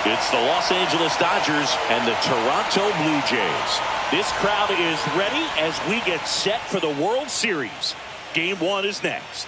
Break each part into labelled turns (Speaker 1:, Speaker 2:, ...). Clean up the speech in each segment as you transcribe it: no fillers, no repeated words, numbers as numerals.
Speaker 1: It's the Los Angeles Dodgers and the Toronto Blue Jays. This crowd is ready as we get set for the World Series. Game 1 is next.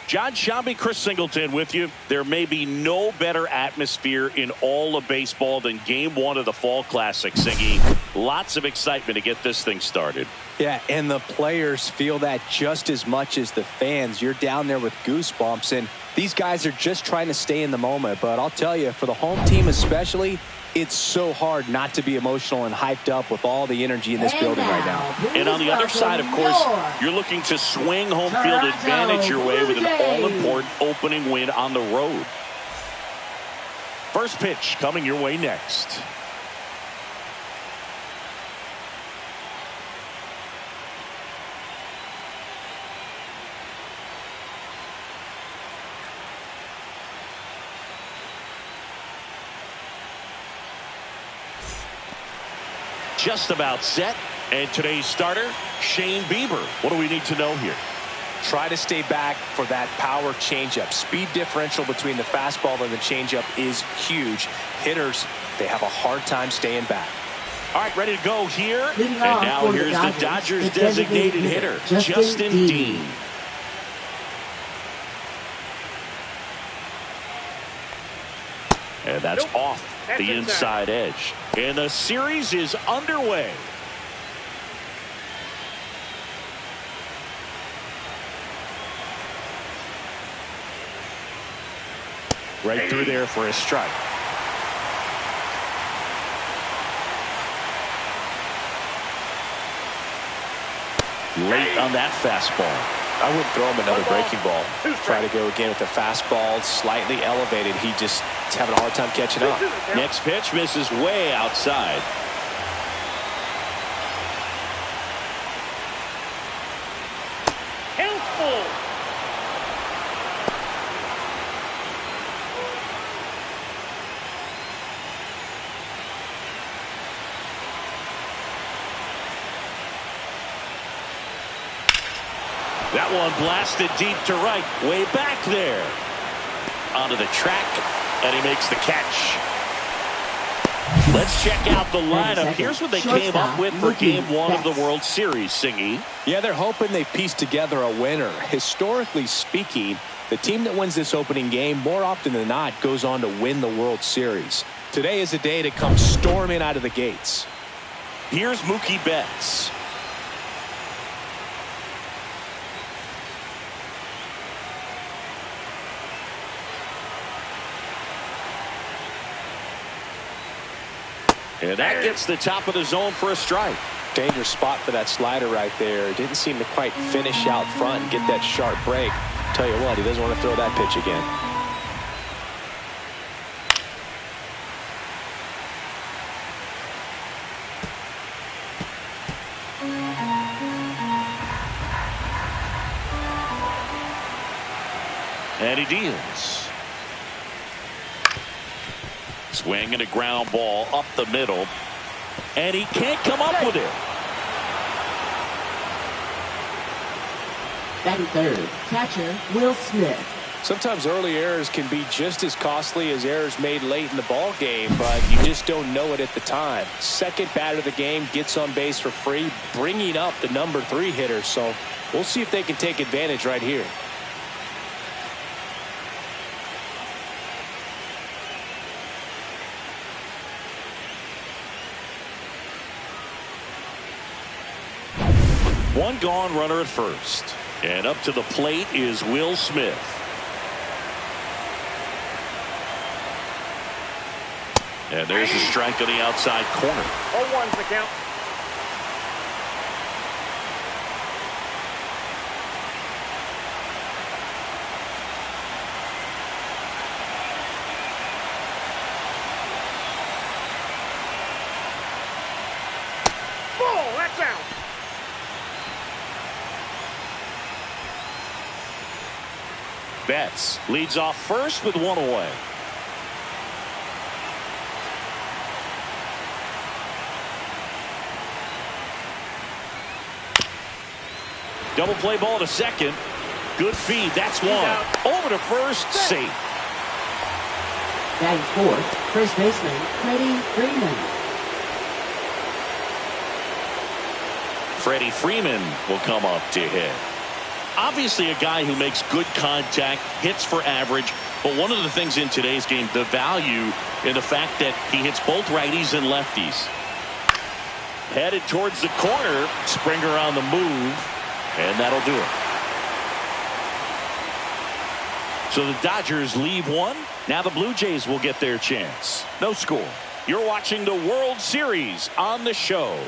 Speaker 1: John Shambi, Chris Singleton with you. There may be no better atmosphere in all of baseball than Game 1 of the Fall Classic, Singy. Lots of excitement to get this thing started.
Speaker 2: Yeah, and the players feel that just as much as the fans. You're down there with goosebumps, and these guys are just trying to stay in the moment. But I'll tell you, for the home team especially, it's so hard not to be emotional and hyped up with all the energy in this building right now.
Speaker 1: And on the other side, of course, you're looking to swing home field advantage your way with an all-important opening win on the road. First pitch coming your way next. Just about set, and today's starter, Shane Bieber. What do we need to know here?
Speaker 2: Try to stay back for that power changeup. Speed differential between the fastball and the changeup is huge. Hitters, they have a hard time staying back.
Speaker 1: All right, ready to go here. And now here's the Dodgers designated hitter, Justin Dean. And that's off the inside edge. And the series is underway. Right through there for a strike. Late on that fastball.
Speaker 2: I wouldn't throw him another breaking ball. Try to go again with the fastball slightly elevated. He just is having a hard time catching up.
Speaker 1: Next pitch misses way outside. Helpful. That one blasted deep to right, way back there. Onto the track, and he makes the catch. Let's check out the lineup. Here's what they came up with for Game 1 of the World Series, Singy.
Speaker 2: Yeah, they're hoping they piece together a winner. Historically speaking, the team that wins this opening game more often than not goes on to win the World Series. Today is a day to come storming out of the gates.
Speaker 1: Here's Mookie Betts. And that gets the top of the zone for a strike.
Speaker 2: Dangerous spot for that slider right there. Didn't seem to quite finish out front and get that sharp break. Tell you what, he doesn't want to throw that pitch again.
Speaker 1: And he deals. Swing and a ground ball up the middle. And he can't come up with it.
Speaker 3: Batting third, catcher Will Smith.
Speaker 2: Sometimes early errors can be just as costly as errors made late in the ball game, but you just don't know it at the time. Second batter of the game gets on base for free, bringing up the number 3 hitter. So we'll see if they can take advantage right here.
Speaker 1: One gone, runner at first. And up to the plate is Will Smith. And there's a strike on the outside corner.
Speaker 4: 0-1's the count. Ball, that's out.
Speaker 1: Betts leads off first with one away. Double play ball to second. Good feed. That's one. Over to first. Safe.
Speaker 3: Batting fourth, first baseman Freddie Freeman.
Speaker 1: Freddie Freeman will come up to hit. Obviously a guy who makes good contact, hits for average, but one of the things in today's game, the value in the fact that he hits both righties and lefties. Headed towards the corner. Springer on the move, and that'll do it. So the Dodgers leave one. Now the Blue Jays will get their chance. No score. You're watching the World Series on the show.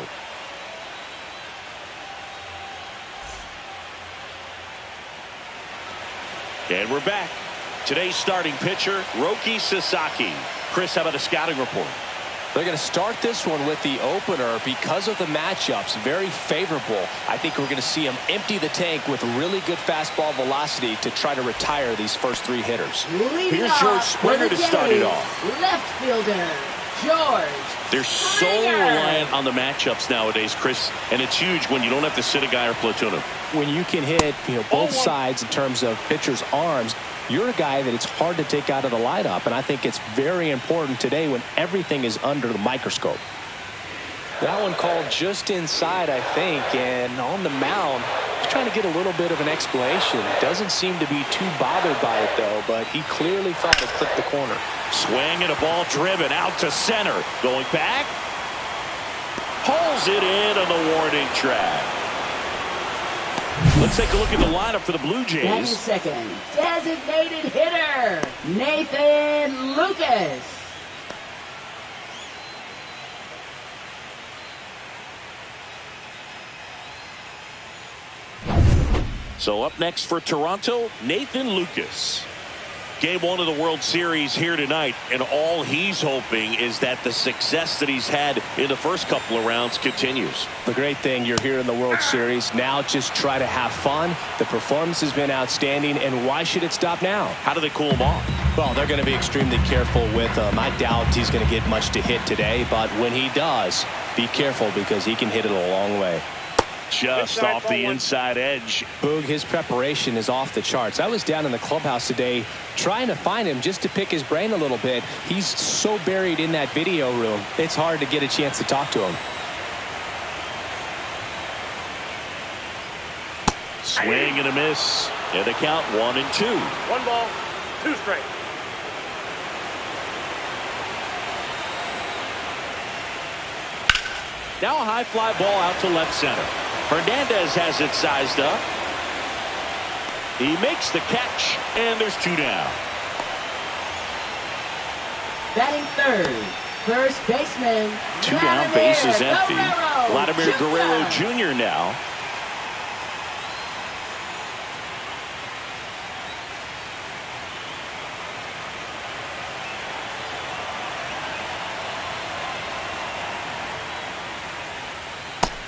Speaker 1: And we're back. Today's starting pitcher, Roki Sasaki. Chris, how about a scouting report?
Speaker 2: They're going to start this one with the opener because of the matchups. Very favorable. I think we're going to see him empty the tank with really good fastball velocity to try to retire these first three hitters.
Speaker 1: Here's George Springer to start it off.
Speaker 3: Left fielder, George.
Speaker 1: They're so reliant on the matchups nowadays, Chris, and it's huge when you don't have to sit a guy or platoon him.
Speaker 2: When you can hit both sides in terms of pitchers' arms, you're a guy that it's hard to take out of the lineup, and I think it's very important today when everything is under the microscope. That one called just inside, I think, and on the mound, he's trying to get a little bit of an explanation. Doesn't seem to be too bothered by it, though, but he clearly thought it clipped the corner.
Speaker 1: Swing and a ball driven out to center. Going back. Pulls it in on the warning track. Let's take a look at the lineup for the Blue Jays.
Speaker 3: Batting second, designated hitter, Nathan Lucas.
Speaker 1: So up next for Toronto, Nathan Lucas. Game one of the World Series here tonight, and all he's hoping is that the success that he's had in the first couple of rounds continues.
Speaker 2: The great thing, you're here in the World Series. Now just try to have fun. The performance has been outstanding, and why should it stop now?
Speaker 1: How do they cool him off?
Speaker 2: Well, they're going to be extremely careful with him. I doubt he's going to get much to hit today, but when he does, be careful because he can hit it a long way.
Speaker 1: Just off the inside edge.
Speaker 2: Boog, his preparation is off the charts. I was down in the clubhouse today trying to find him just to pick his brain a little bit. He's so buried in that video room, it's hard to get a chance to talk to him.
Speaker 1: Swing and a miss. And the count 1-2.
Speaker 4: 1 ball, 2 straight.
Speaker 1: Now a high fly ball out to left center. Hernandez has it sized up. He makes the catch, and there's 2 down.
Speaker 3: Batting third, first baseman,
Speaker 1: 2 down, base is empty.
Speaker 3: Guerrero
Speaker 1: Vladimir
Speaker 3: Jr.
Speaker 1: Guerrero Jr. now.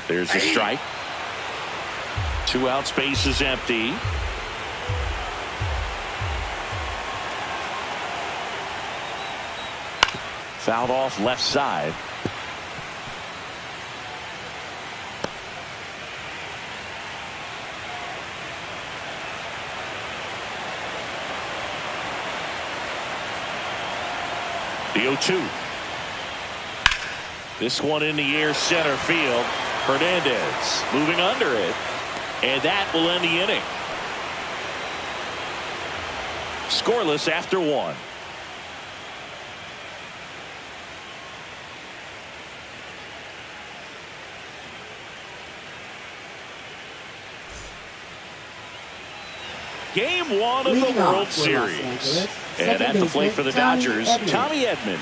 Speaker 1: There's a strike. 2 outs, base is empty. Fouled off left side. The 0-2. This one in the air, center field. Hernandez moving under it, and that will end the inning. Scoreless after 1. Game 1 of the World Series. And at the plate for the Dodgers, Tommy Edman.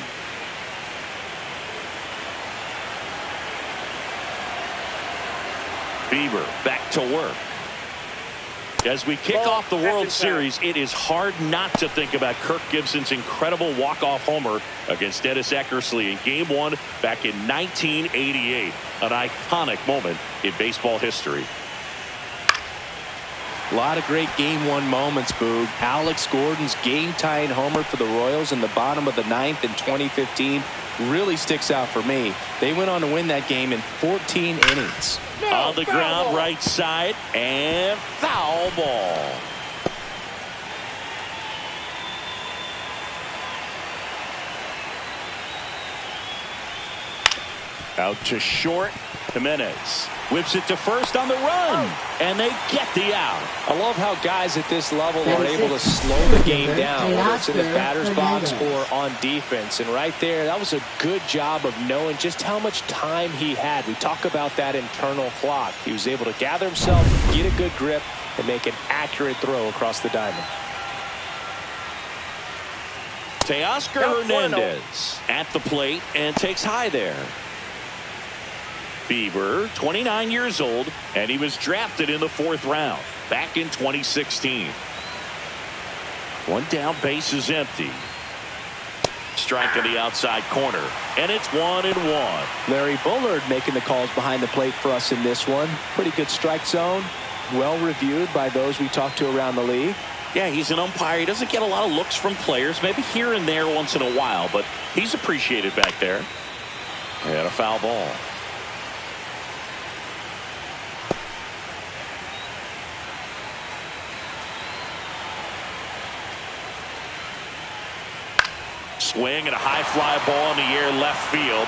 Speaker 1: Bieber back to work. As we kick off the World Series, it is hard not to think about Kirk Gibson's incredible walk-off homer against Dennis Eckersley in Game 1 back in 1988. An iconic moment in baseball history.
Speaker 2: A lot of great game-one moments, Boog. Alex Gordon's game-tying homer for the Royals in the bottom of the ninth in 2015 really sticks out for me. They went on to win that game in 14 innings.
Speaker 1: On the ground, right side, and foul ball. Out to short. Jimenez whips it to first on the run, and they get the out.
Speaker 2: I love how guys at this level are able to slow the game down, whether it's in the batter's box or on defense. And right there, that was a good job of knowing just how much time he had. We talk about that internal clock. He was able to gather himself, get a good grip, and make an accurate throw across the diamond.
Speaker 1: Teoscar Hernandez at the plate and takes high there. Bieber, 29 years old, and he was drafted in the 4th round back in 2016. One down, base is empty. Strike in the outside corner, and it's 1-1.
Speaker 2: Larry Bullard making the calls behind the plate for us in this one. Pretty good strike zone. Well reviewed by those we talked to around the league.
Speaker 1: Yeah, he's an umpire. He doesn't get a lot of looks from players, maybe here and there once in a while, but he's appreciated back there. And a foul ball. Swing and a high fly ball in the air left field.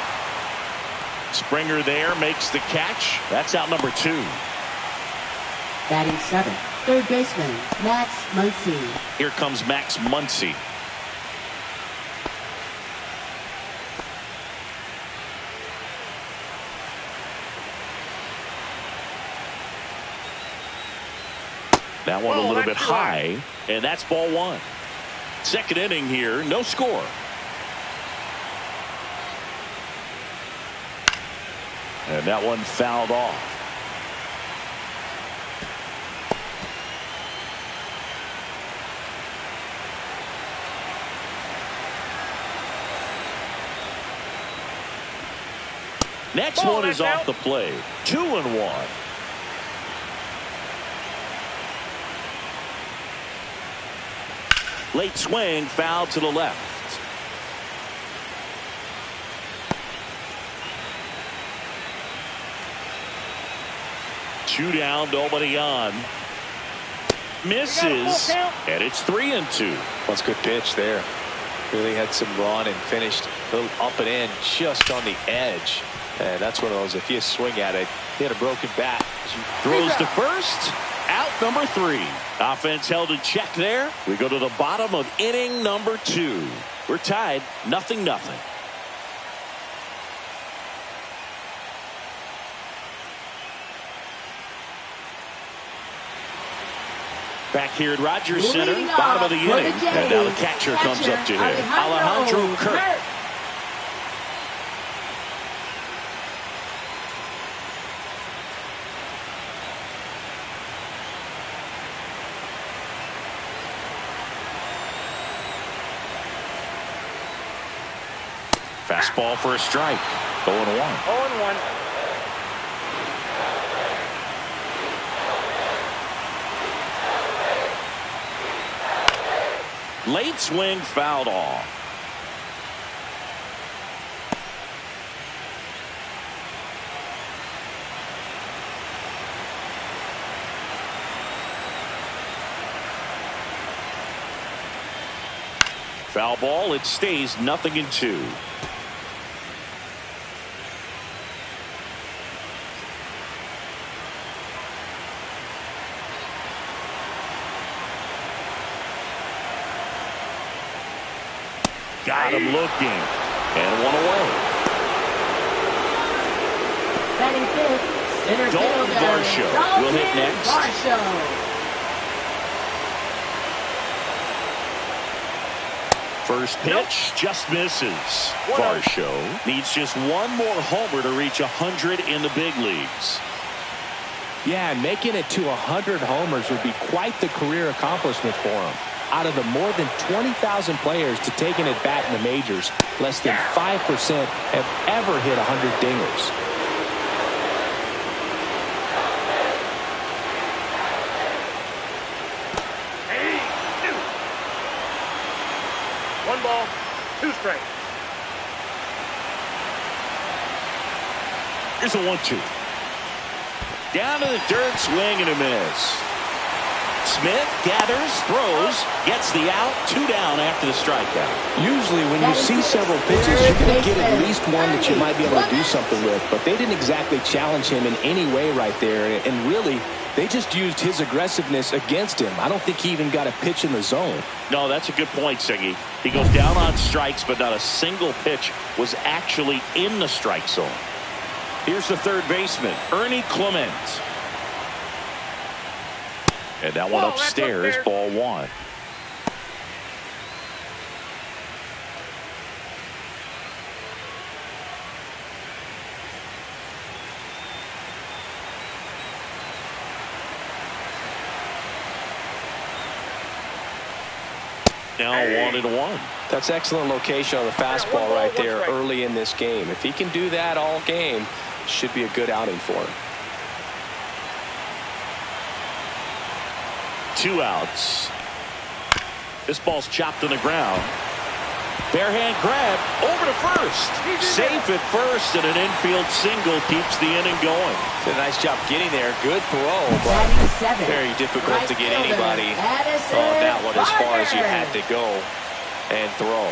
Speaker 1: Springer there makes the catch. That's out number 2.
Speaker 3: Batting 7th, third baseman, Max Muncy.
Speaker 1: Here comes Max Muncy. That one a little bit high, and that's ball 1. Second inning here, no score. And that one fouled off. Next one is off the plate. 2-1. Late swing, foul to the left. Two down, nobody on. Misses, and it's 3-2.
Speaker 2: That's a good pitch there. Really had some run and finished a little up and in just on the edge. And that's one of those, if you swing at it, he had a broken bat.
Speaker 1: Throws to first. Out number 3. Offense held in check there. We go to the bottom of inning number 2. We're tied 0-0. Back here at Rogers Center, bottom of the inning. And now the catcher comes up to hit. Alejandro Kirk. Fastball for a strike. 0-1.
Speaker 4: 0-1.
Speaker 1: Late swing fouled off. Foul ball. It stays 0-2. Got him looking, and one away.
Speaker 3: Batting 5th, center
Speaker 1: Dalton
Speaker 3: fielder,
Speaker 1: Varsho will hit next.
Speaker 3: Varsho.
Speaker 1: First pitch just misses. Varsho needs just one more homer to reach 100 in the big leagues.
Speaker 2: Yeah, and making it to 100 homers would be quite the career accomplishment for him. Out of the more than 20,000 players to take an at-bat in the majors, less than 5% have ever hit 100 dingers.
Speaker 4: ball, 2 straight.
Speaker 1: Here's a 1-2. Down to the dirt, swing and a miss. Smith gathers, throws, gets the out, 2 down after the strikeout.
Speaker 2: Usually when you see several pitches, you're going to get at least one that you might be able to do something with. But they didn't exactly challenge him in any way right there. And really, they just used his aggressiveness against him. I don't think he even got a pitch in the zone.
Speaker 1: No, that's a good point, Siggy. He goes down on strikes, but not a single pitch was actually in the strike zone. Here's the third baseman, Ernie Clement. And that one upstairs, ball 1. Now 1-1.
Speaker 2: That's excellent location on the fastball right there early in this game. If he can do that all game, should be a good outing for him.
Speaker 1: 2 outs. This ball's chopped on the ground. Bare hand grab over to first. Safe at first, and an infield single keeps the inning going.
Speaker 2: Did a nice job getting there. Good throw, but very difficult to get anybody on that one as far as you had to go and throw.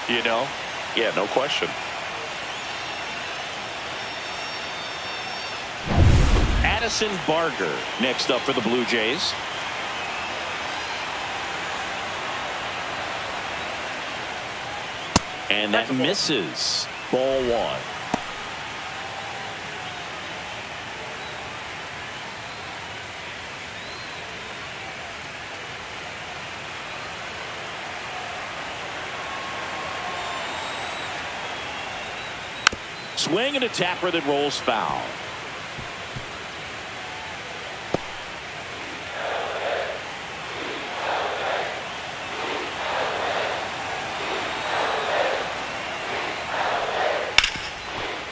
Speaker 2: You know?
Speaker 1: Yeah, no question. Addison Barger next up for the Blue Jays. And that misses. Ball 1. Swing and a tapper that rolls foul.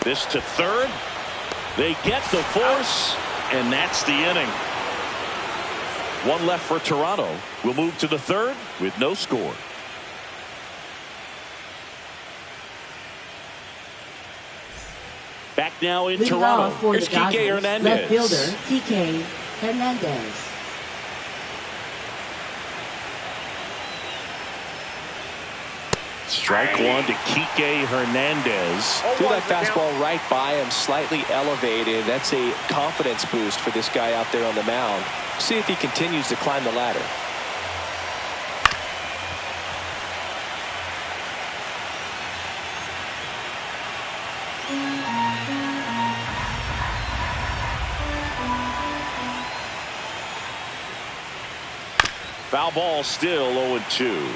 Speaker 1: This to third. They get the force, and that's the inning. 1 left for Toronto. We'll move to the third with no score. Back now in Toronto. Here's Kike Hernandez.
Speaker 3: Left fielder, Kike Hernandez.
Speaker 1: Strike 1 to Kike Hernandez.
Speaker 2: Threw that fastball right by him, slightly elevated. That's a confidence boost for this guy out there on the mound. See if he continues to climb the ladder.
Speaker 1: Foul ball, still 0-2.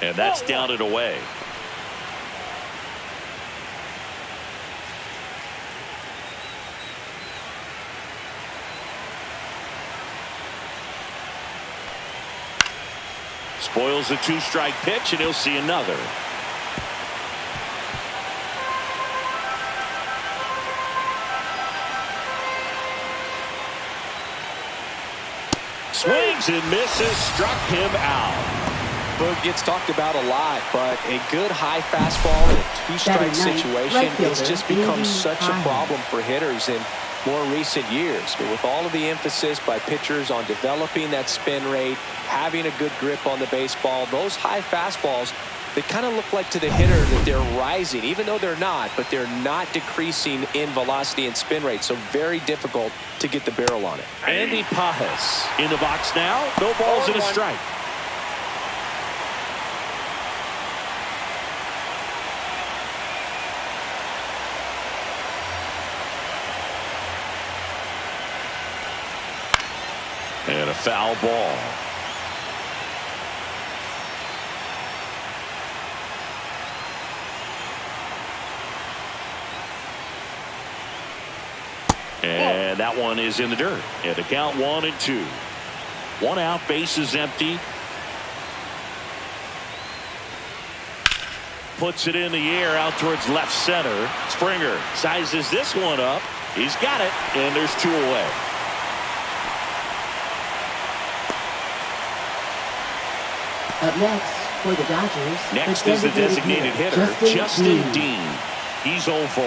Speaker 1: And that's down and away. Spoils the 2-strike pitch, and he'll see another. Swings and misses, struck him out.
Speaker 2: Boog gets talked about a lot, but a good high fastball in a 2-strike situation, it's just become such a problem for hitters in more recent years. But with all of the emphasis by pitchers on developing that spin rate, having a good grip on the baseball, those high fastballs, they kind of look like to the hitter that they're rising, even though they're not, but they're not decreasing in velocity and spin rate. So very difficult to get the barrel on it.
Speaker 1: Andy Pajas in the box now. No balls and a strike. And a foul ball. And that one is in the dirt. And the count 1-2. 1 out, bases empty. Puts it in the air out towards left center. Springer sizes this one up. He's got it, and there's 2 away.
Speaker 3: Up next for the Dodgers.
Speaker 1: Next is the designated hitter, Justin Dean. He's 0 for 1.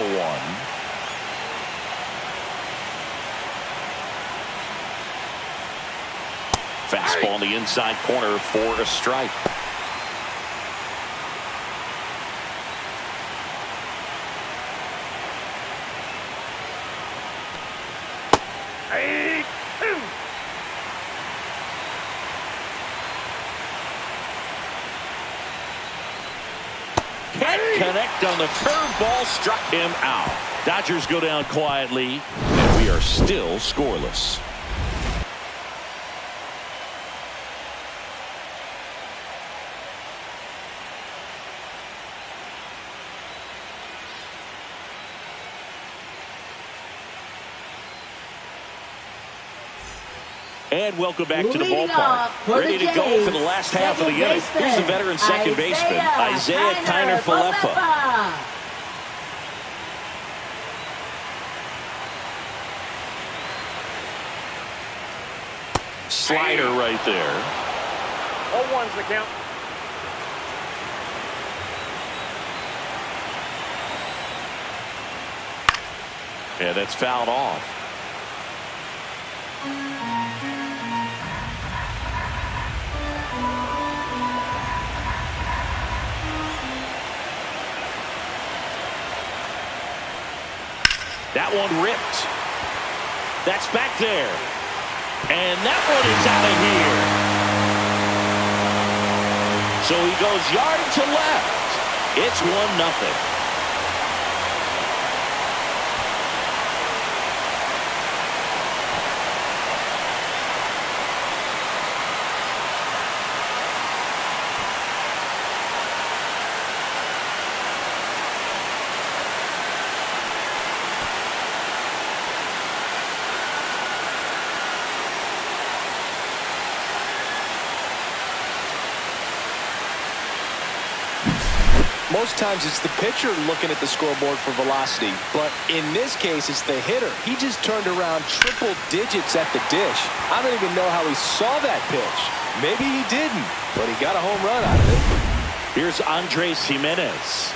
Speaker 1: Fastball in the inside corner for a strike. Can't connect on the curveball, struck him out. Dodgers go down quietly, and we are still scoreless. And welcome back to the ballpark. Ready to go for the last half of the inning. Here's the veteran second baseman, Isaiah Kiner-Falefa. Slider right there.
Speaker 4: 0-1's the count.
Speaker 1: Yeah, that's fouled off. That one ripped. That's back there. And that one is out of here. So he goes yard to left. It's 1-0.
Speaker 2: Most times it's the pitcher looking at the scoreboard for velocity, but in this case it's the hitter. He just turned around triple digits at the dish. I don't even know how he saw that pitch. Maybe he didn't, but he got a home run out of it.
Speaker 1: Here's Andres Jimenez.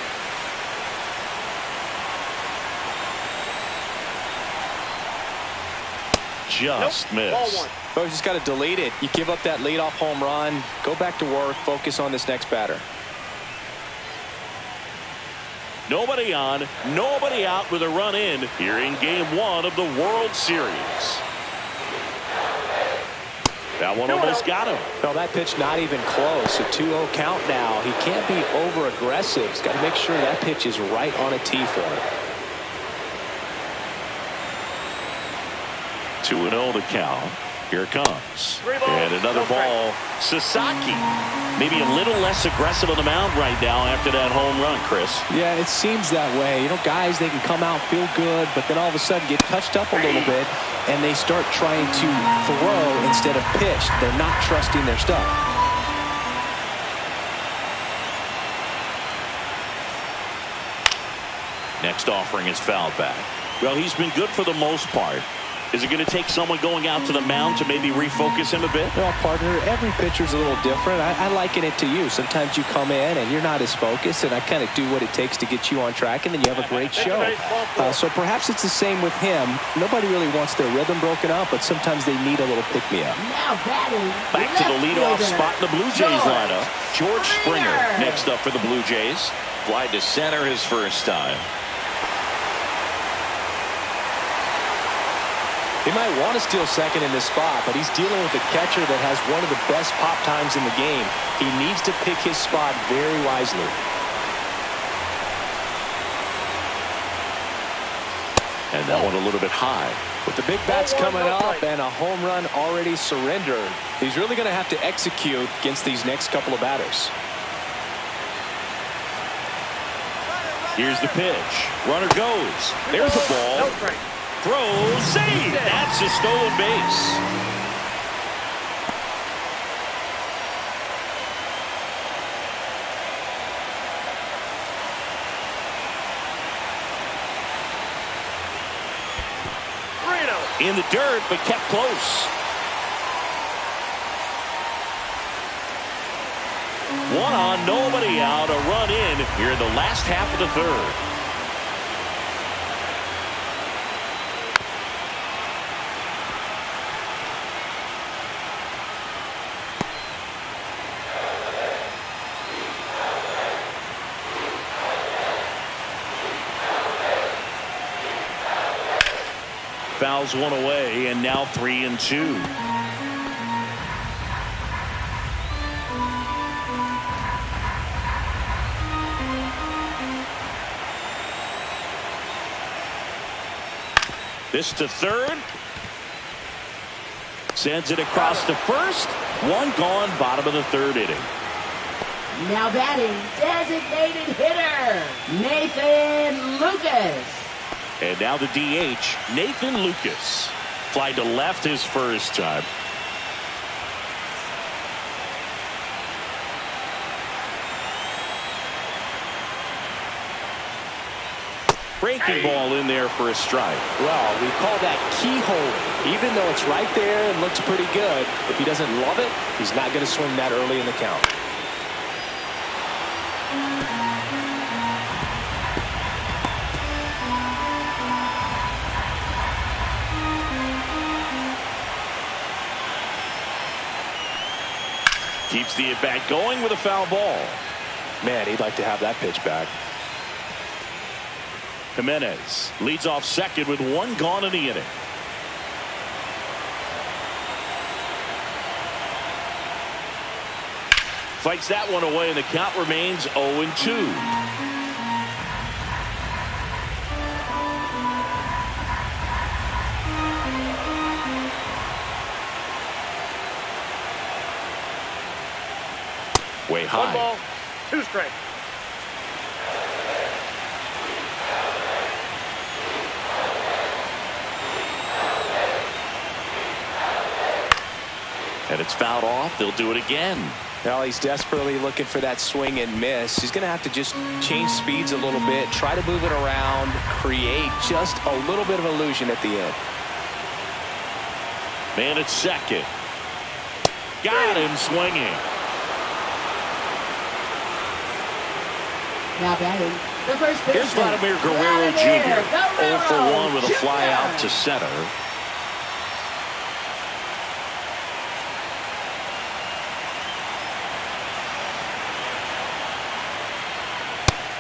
Speaker 1: Just missed.
Speaker 2: But just got to delete it. You give up that leadoff home run, go back to work, focus on this next batter.
Speaker 1: Nobody on, nobody out with a run in here in Game 1 of the World Series. That one almost got him.
Speaker 2: Well, that pitch not even close. A 2-0 count now. He can't be over-aggressive. He's got to make sure that pitch is right on a tee for him.
Speaker 1: 2-0 the count. Here it comes. And another ball. Sasaki. Maybe a little less aggressive on the mound right now after that home run, Chris.
Speaker 2: Yeah, it seems that way. You know, guys, they can come out, feel good, but then all of a sudden get touched up a little bit, and they start trying to throw instead of pitch. They're not trusting their stuff.
Speaker 1: Next offering is fouled back. Well, he's been good for the most part. Is it going to take someone going out to the mound to maybe refocus him a bit?
Speaker 2: Well, partner, every pitcher's a little different. I liken it to you. Sometimes you come in and you're not as focused, and I kind of do what it takes to get you on track, and then you have a great show. So perhaps it's the same with him. Nobody really wants their rhythm broken up, but sometimes they need a little pick-me-up.
Speaker 1: Back to the leadoff spot in the Blue Jays lineup. George Springer next up for the Blue Jays. Fly to center his first time.
Speaker 2: He might want to steal second in this spot, but he's dealing with a catcher that has one of the best pop times in the game. He needs to pick his spot very wisely.
Speaker 1: And that one a little bit high.
Speaker 2: With the big bats coming up and a home run already surrendered, he's really going to have to execute against these next couple of batters.
Speaker 1: Here's the pitch. Runner goes. There's the ball. Throw, save. That's a stolen base. In the dirt, but kept close. One on, nobody out. A run in here in the last half of the third. Fouls one away, and now 3-2. This to third. Sends it across to first. One gone, bottom of the third inning.
Speaker 3: Now batting, designated hitter, Nathan Lucas.
Speaker 1: And now the DH, Nathan Lucas. Fly to left his first time. Breaking ball in there for a strike.
Speaker 2: Well, we call that keyhole. Even though it's right there and looks pretty good, if he doesn't love it, he's not going to swing that early in the count.
Speaker 1: Keeps the at-bat going with a foul ball.
Speaker 2: Man, he'd like to have that pitch back.
Speaker 1: Jimenez leads off second with one gone in the inning. Fights that one away, and the count remains 0-2. Way high.
Speaker 4: 1 ball, 2 strikes.
Speaker 1: And it's fouled off. They'll do it again.
Speaker 2: Well, he's desperately looking for that swing and miss. He's going to have to just change speeds a little bit, try to move it around, create just a little bit of illusion at the end.
Speaker 1: Man at second. Got him swinging.
Speaker 3: Now batting, the first pitch.
Speaker 1: Here's Vladimir Guerrero Jr. 0 for 1 with a fly out to center.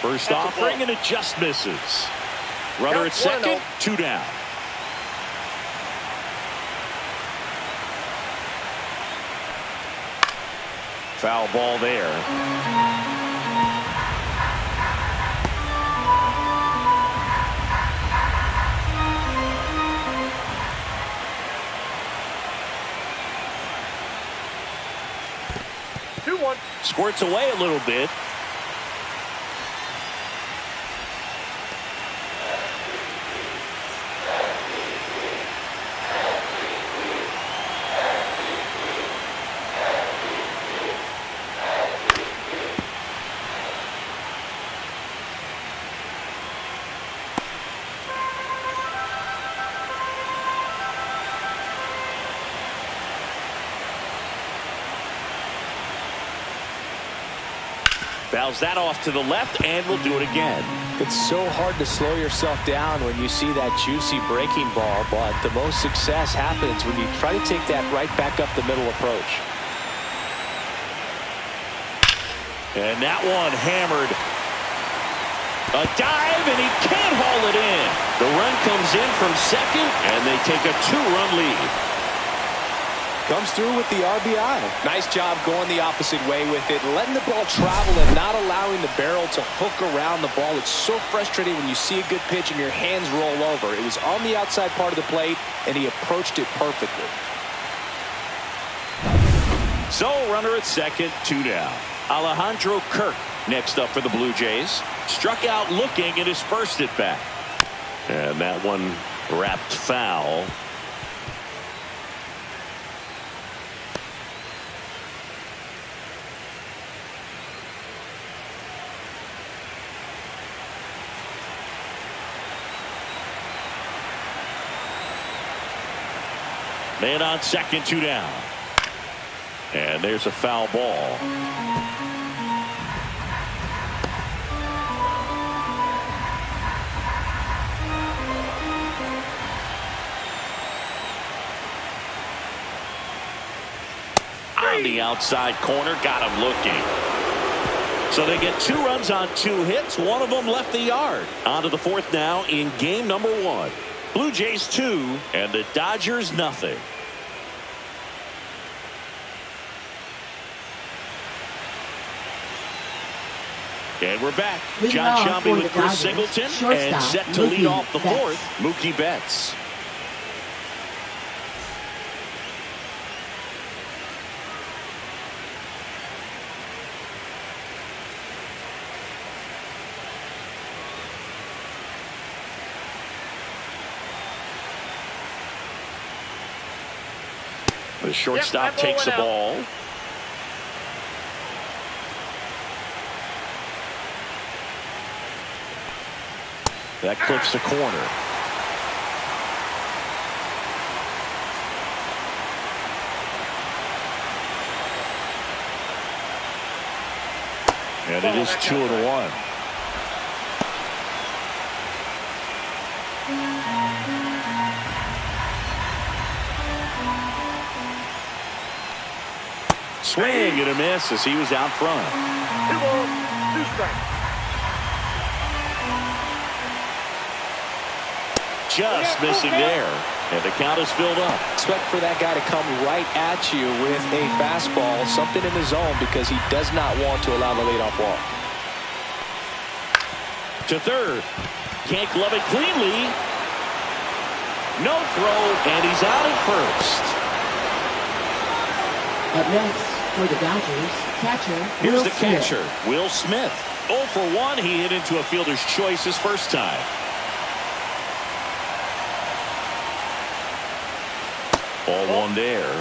Speaker 1: First offering, and it just misses. Runner at second, 2 down. Foul ball there. Squirts away a little bit. Fouls that off to the left, and we'll do it again.
Speaker 2: It's so hard to slow yourself down when you see that juicy breaking ball, but the most success happens when you try to take that right back up the middle approach.
Speaker 1: And that one hammered. A dive, and he can't haul it in. The run comes in from second, and they take a 2-run lead.
Speaker 2: Comes through with the RBI. Nice job going the opposite way with it, letting the ball travel and not allowing the barrel to hook around the ball. It's so frustrating when you see a good pitch and your hands roll over. It was on the outside part of the plate, and he approached it perfectly.
Speaker 1: So, runner at second, 2 down. Alejandro Kirk next up for the Blue Jays. Struck out looking at his first at bat. And that one wrapped foul. Man on second, 2 down. And there's a foul ball. On the outside corner, got him looking. So they get 2 runs on 2 hits. One of them left the yard. On to the 4th now in game number 1. Blue Jays 2 and the Dodgers nothing. And we're back. John Shelby with Chris Singleton and set to lead off the 4th, Mookie Betts. The shortstop takes the ball. That clips the corner. And it is 2-1. Swing and a miss as he was out front.
Speaker 4: 2 balls, 2 strikes.
Speaker 1: Just missing there. And the count is filled up.
Speaker 2: Expect for that guy to come right at you with a fastball, something in the zone, because he does not want to allow the leadoff walk.
Speaker 1: To third. Can't glove it cleanly. No throw, and he's out at first.
Speaker 3: Up next for the Dodgers, catcher
Speaker 1: Here's
Speaker 3: Will
Speaker 1: the
Speaker 3: Smith.
Speaker 1: catcher, Will Smith. 0 for 1. He hit into a fielder's choice his first time. Ball 1 there.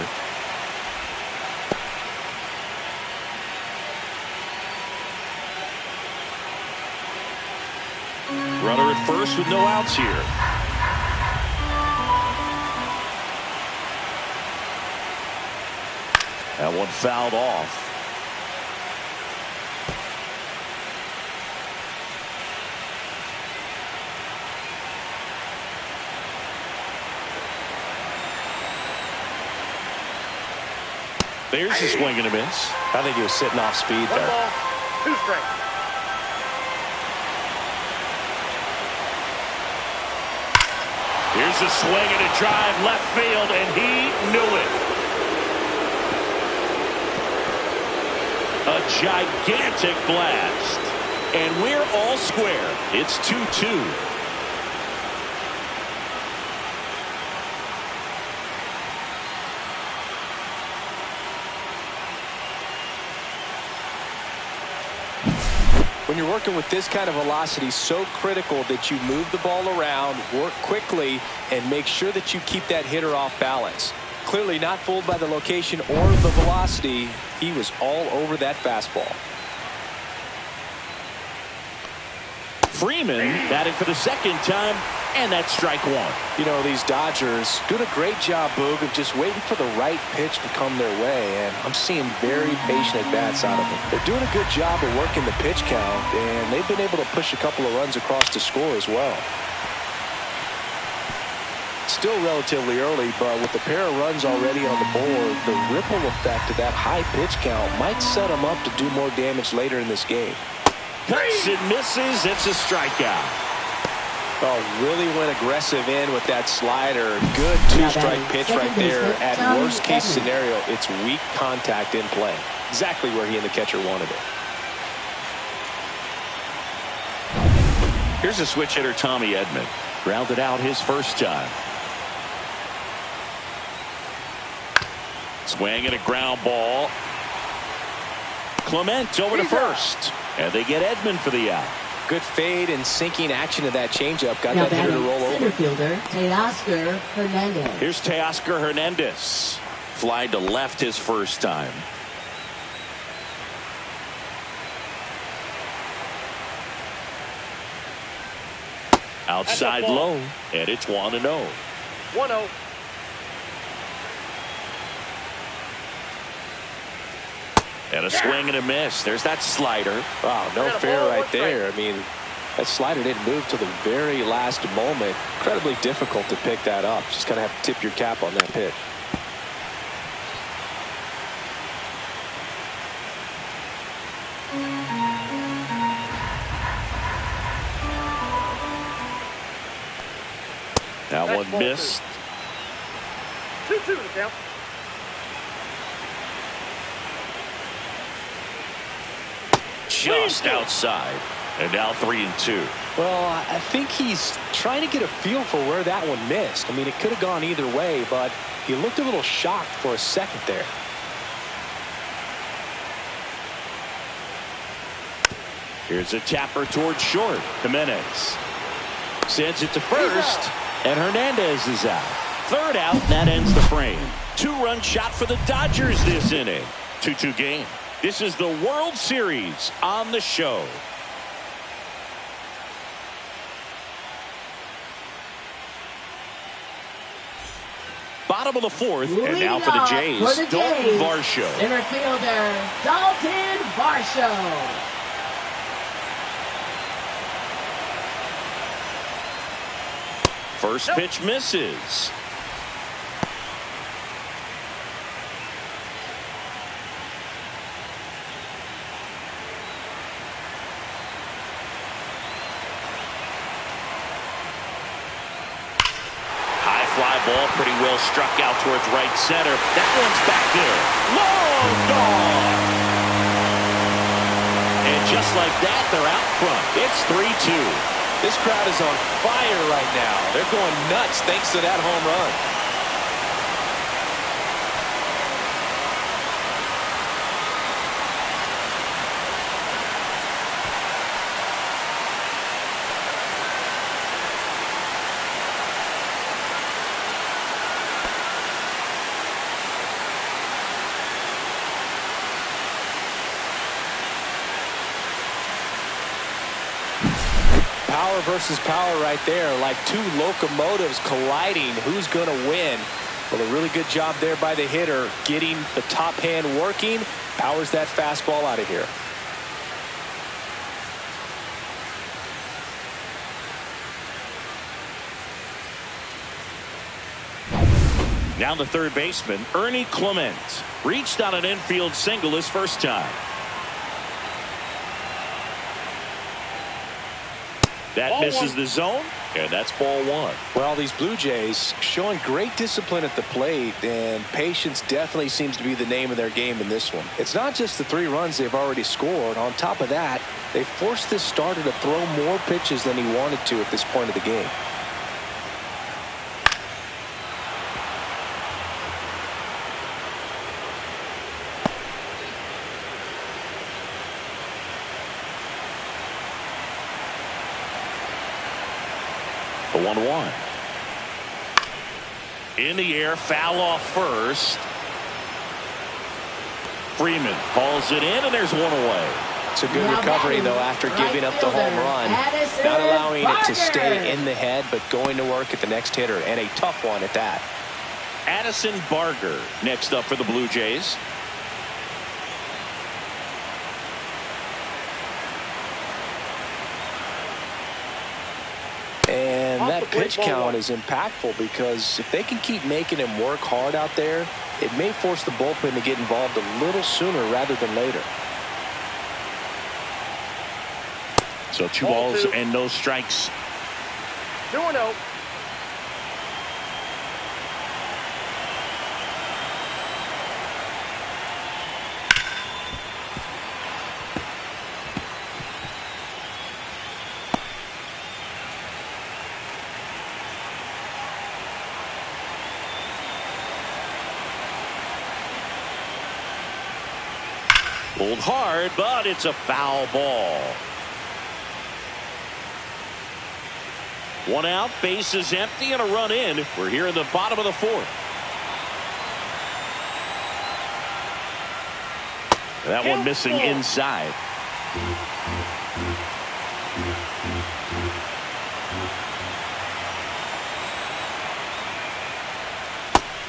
Speaker 1: Runner at first with no outs here. That one fouled off. There's a swing and a miss.
Speaker 2: I think he was sitting off speed
Speaker 4: 1
Speaker 2: there.
Speaker 4: ball, 2 strikes.
Speaker 1: Here's a swing and a drive left field, and he knew it. A gigantic blast. And we're all square. It's 2-2.
Speaker 2: When you're working with this kind of velocity, so critical that you move the ball around, work quickly, and make sure that you keep that hitter off balance. Clearly not fooled by the location or the velocity. He was all over that fastball.
Speaker 1: Freeman batting for the 2nd time, and that's strike 1.
Speaker 2: You know, these Dodgers doing a great job, Boog, of just waiting for the right pitch to come their way, and I'm seeing very patient at-bats out of them. They're doing a good job of working the pitch count, and they've been able to push a couple of runs across the score as well. Still relatively early, but with a pair of runs already on the board, the ripple effect of that high pitch count might set them up to do more damage later in this game.
Speaker 1: Cuts and misses. It's a strikeout.
Speaker 2: Oh, really went aggressive in with that slider. Good 2-strike pitch right there. At worst case scenario, it's weak contact in play. Exactly where he and the catcher wanted it.
Speaker 1: Here's a switch hitter, Tommy Edman. Grounded out his first time. Swing and a ground ball. Clement over to first. And they get Edman for the out.
Speaker 2: Good fade and sinking action of that changeup. Got
Speaker 3: Now
Speaker 2: that hitter to roll over.
Speaker 3: center fielder Teoscar Hernandez.
Speaker 1: Here's Teoscar Hernandez. Fly to left his first time. Outside low. And it's 1-0.
Speaker 4: 1-0.
Speaker 1: And a swing and a miss. There's that slider.
Speaker 2: Wow, no fair right there. I mean, that slider didn't move till the very last moment. Incredibly difficult to pick that up. Just kind of have to tip your cap on that pitch.
Speaker 1: That one missed.
Speaker 4: 2-2 to count.
Speaker 1: Just outside. And now 3-2.
Speaker 2: Well, I think he's trying to get a feel for where that one missed. I mean, it could have gone either way, but he looked a little shocked for a second there.
Speaker 1: Here's a tapper towards short. Jimenez sends it to first, and Hernandez is out. Third out, and that ends the frame. Two-run shot for the Dodgers this inning. 2-2 game. This is the World Series on the show. Bottom of the fourth, and now for the Jays, Dalton Varsho.
Speaker 3: Center fielder, Dalton Varsho.
Speaker 1: First pitch misses. High fly ball, pretty well struck out towards right center. That one's back there. Long gone. And just like that, they're out front. It's 3-2.
Speaker 2: This crowd is on fire right now. They're going nuts thanks to that home run. Power versus power right there, like two locomotives colliding. Who's going to win? Well, a really good job there by the hitter, getting the top hand working. Powers that fastball out of here.
Speaker 1: Now the third baseman, Ernie Clement, reached on an infield single his first time. That misses the zone, and that's ball one.
Speaker 2: Well, these Blue Jays showing great discipline at the plate, and patience definitely seems to be the name of their game in this one. It's not just the 3 runs they've already scored. On top of that, they forced this starter to throw more pitches than he wanted to at this point of the game.
Speaker 1: The 1-1. In the air, foul off first. Freeman hauls it in, and there's one away.
Speaker 2: It's a good recovery, though, after giving up the home run. Not allowing it to stay in the head, but going to work at the next hitter, and a tough one at that.
Speaker 1: Addison Barger next up for the Blue Jays.
Speaker 2: And that pitch count is impactful because if they can keep making him work hard out there, it may force the bullpen to get involved a little sooner rather than later.
Speaker 1: So 2 balls and no strikes.
Speaker 4: 2-0.
Speaker 1: Pulled hard, but it's a foul ball. 1 out, base is empty, and a run in. We're here in the bottom of the 4th. That one missing inside.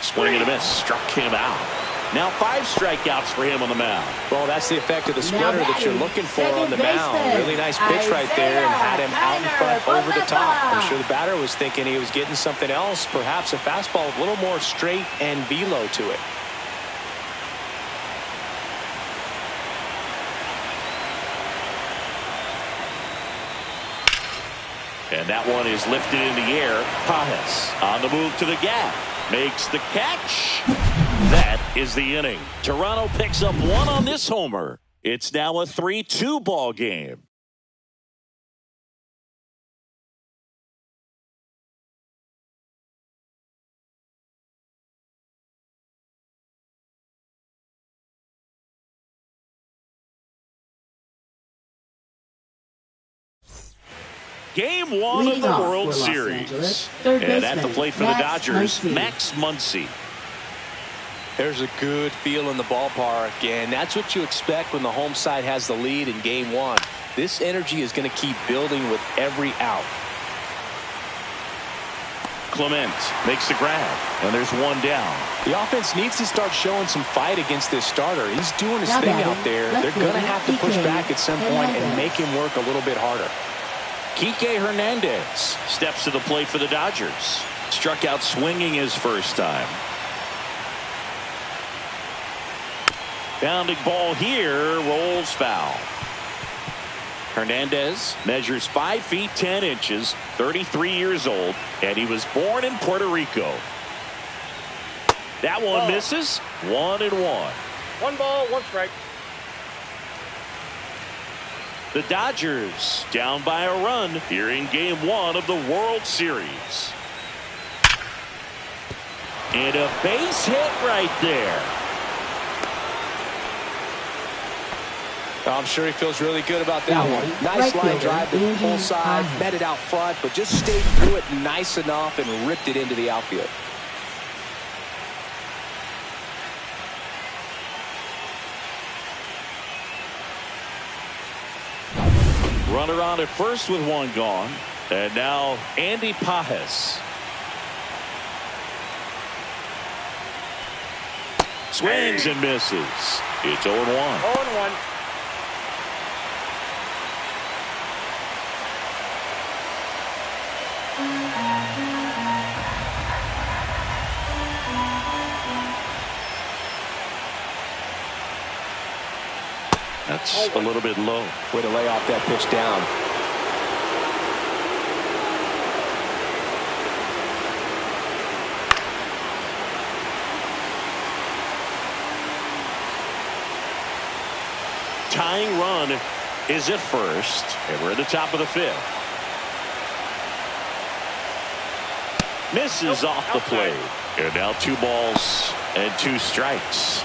Speaker 1: Swing and a miss, struck him out. Now 5 strikeouts for him on the mound.
Speaker 2: Well, that's the effect of the splitter that you're looking for on the mound. Really nice pitch right there and had him out in front over the top. I'm sure the batter was thinking he was getting something else, perhaps a fastball with a little more straight and velo to it.
Speaker 1: And that one is lifted in the air. Pajes on the move to the gap. Makes the catch. That is the inning. Toronto picks up 1 on this homer. It's now a 3-2 ball game. Game 1 of the World Series. And at the plate for the Dodgers, Max Muncy.
Speaker 2: There's a good feel in the ballpark, and that's what you expect when the home side has the lead in Game 1. This energy is going to keep building with every out.
Speaker 1: Clement makes the grab, and there's 1 down.
Speaker 2: The offense needs to start showing some fight against this starter. He's doing his thing out there. They're going to have to push back at some point and make him work a little bit harder.
Speaker 1: Kike Hernandez steps to the plate for the Dodgers. Struck out swinging his first time. Bounding ball here, rolls foul. Hernandez measures 5 feet 10 inches, 33 years old, and he was born in Puerto Rico. That one misses. 1-1.
Speaker 4: 1 ball, 1 strike.
Speaker 1: The Dodgers down by a run here in Game 1 of the World Series. And a base hit right there.
Speaker 2: I'm sure he feels really good about that one. Nice line drive to the pull side, met it out front, but just stayed through it nice enough and ripped it into the outfield.
Speaker 1: Runner on at first with 1 gone. And now Andy Pajes. Swings and misses. It's 0-1.
Speaker 4: 0-1.
Speaker 1: That's a little bit low.
Speaker 2: Way to lay off that pitch down.
Speaker 1: Tying run is at first, and we're at the top of the 5th. Misses off the plate. And now 2 balls and 2 strikes.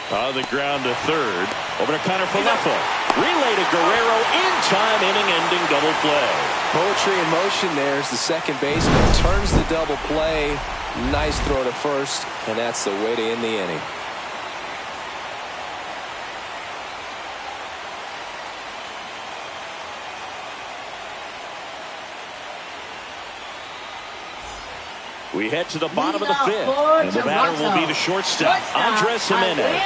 Speaker 1: On the ground to third. Over to Connor Falefa. Relay to Guerrero in time, inning-ending double play.
Speaker 2: Poetry in motion there as the second baseman turns the double play. Nice throw to first, and that's the way to end the inning.
Speaker 1: We head to the bottom of the 5th, and the batter will be the shortstop, Andres Jimenez.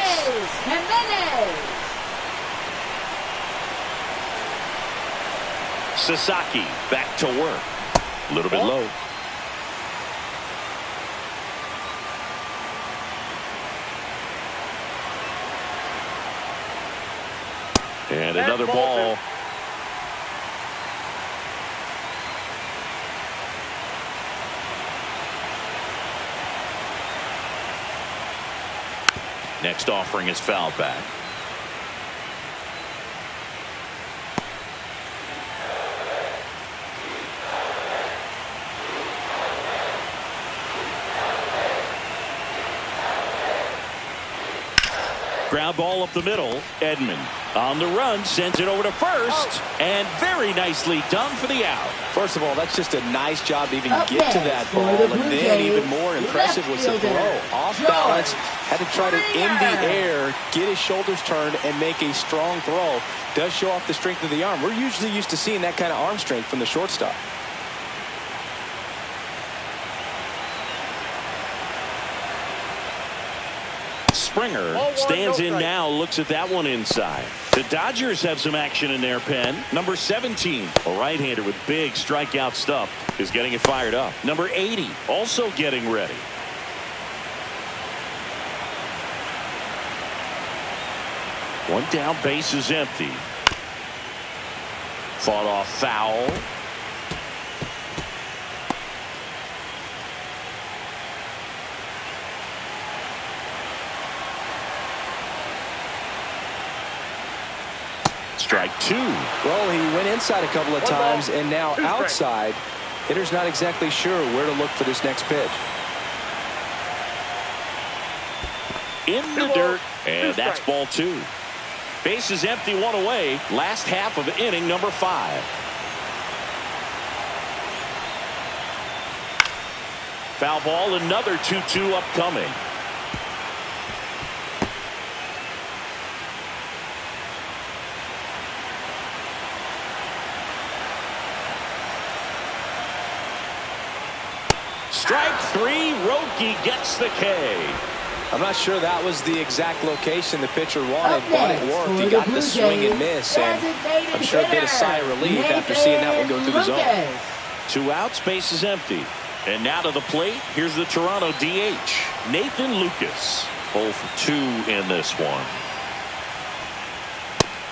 Speaker 1: Sasaki back to work. A little bit low. And another ball. Next offering is fouled back. Ground ball up the middle. Edman on the run, sends it over to first, and very nicely done for the out.
Speaker 2: First of all, that's just a nice job to even
Speaker 3: Up
Speaker 2: get to
Speaker 3: next
Speaker 2: that
Speaker 3: for
Speaker 2: ball,
Speaker 3: the
Speaker 2: and
Speaker 3: Blue
Speaker 2: then
Speaker 3: Jays,
Speaker 2: even more impressive was the
Speaker 3: left
Speaker 2: throw.
Speaker 3: fielder,
Speaker 2: Off
Speaker 3: George
Speaker 2: balance, had to try to in the
Speaker 3: Springer.
Speaker 2: air, get his shoulders turned, and make a strong throw. Does show off the strength of the arm. We're usually used to seeing that kind of arm strength from the shortstop.
Speaker 1: Springer
Speaker 4: Ball one,
Speaker 1: stands
Speaker 4: no
Speaker 1: in
Speaker 4: strike.
Speaker 1: now, looks at that one inside. The Dodgers have some action in their pen. Number 17, a right-hander with big strikeout stuff, is getting it fired up. Number 80, also getting ready. One down, base is empty. Fought off foul. Strike two.
Speaker 2: Well, he went inside a couple of times, and now outside. Hitter's not exactly sure where to look for this next pitch.
Speaker 1: In the dirt, and that's ball two. Base is empty, one away. Last half of inning number 5. Foul ball, another 2-2 upcoming. Strike three, Roki gets the K.
Speaker 2: I'm not sure that was the exact location the pitcher wanted,
Speaker 3: Up
Speaker 2: but it
Speaker 3: next
Speaker 2: worked.
Speaker 3: for
Speaker 2: He
Speaker 3: the
Speaker 2: got
Speaker 3: Blue
Speaker 2: the swing and
Speaker 3: Jays,
Speaker 2: miss, and
Speaker 3: designated
Speaker 2: I'm sure a bit of sigh of relief
Speaker 3: hitter,
Speaker 2: after seeing that one go through the zone.
Speaker 3: Lucas.
Speaker 1: 2 outs, base is empty. And now to the plate, here's the Toronto DH, Nathan Lucas. 0 for 2 in this one.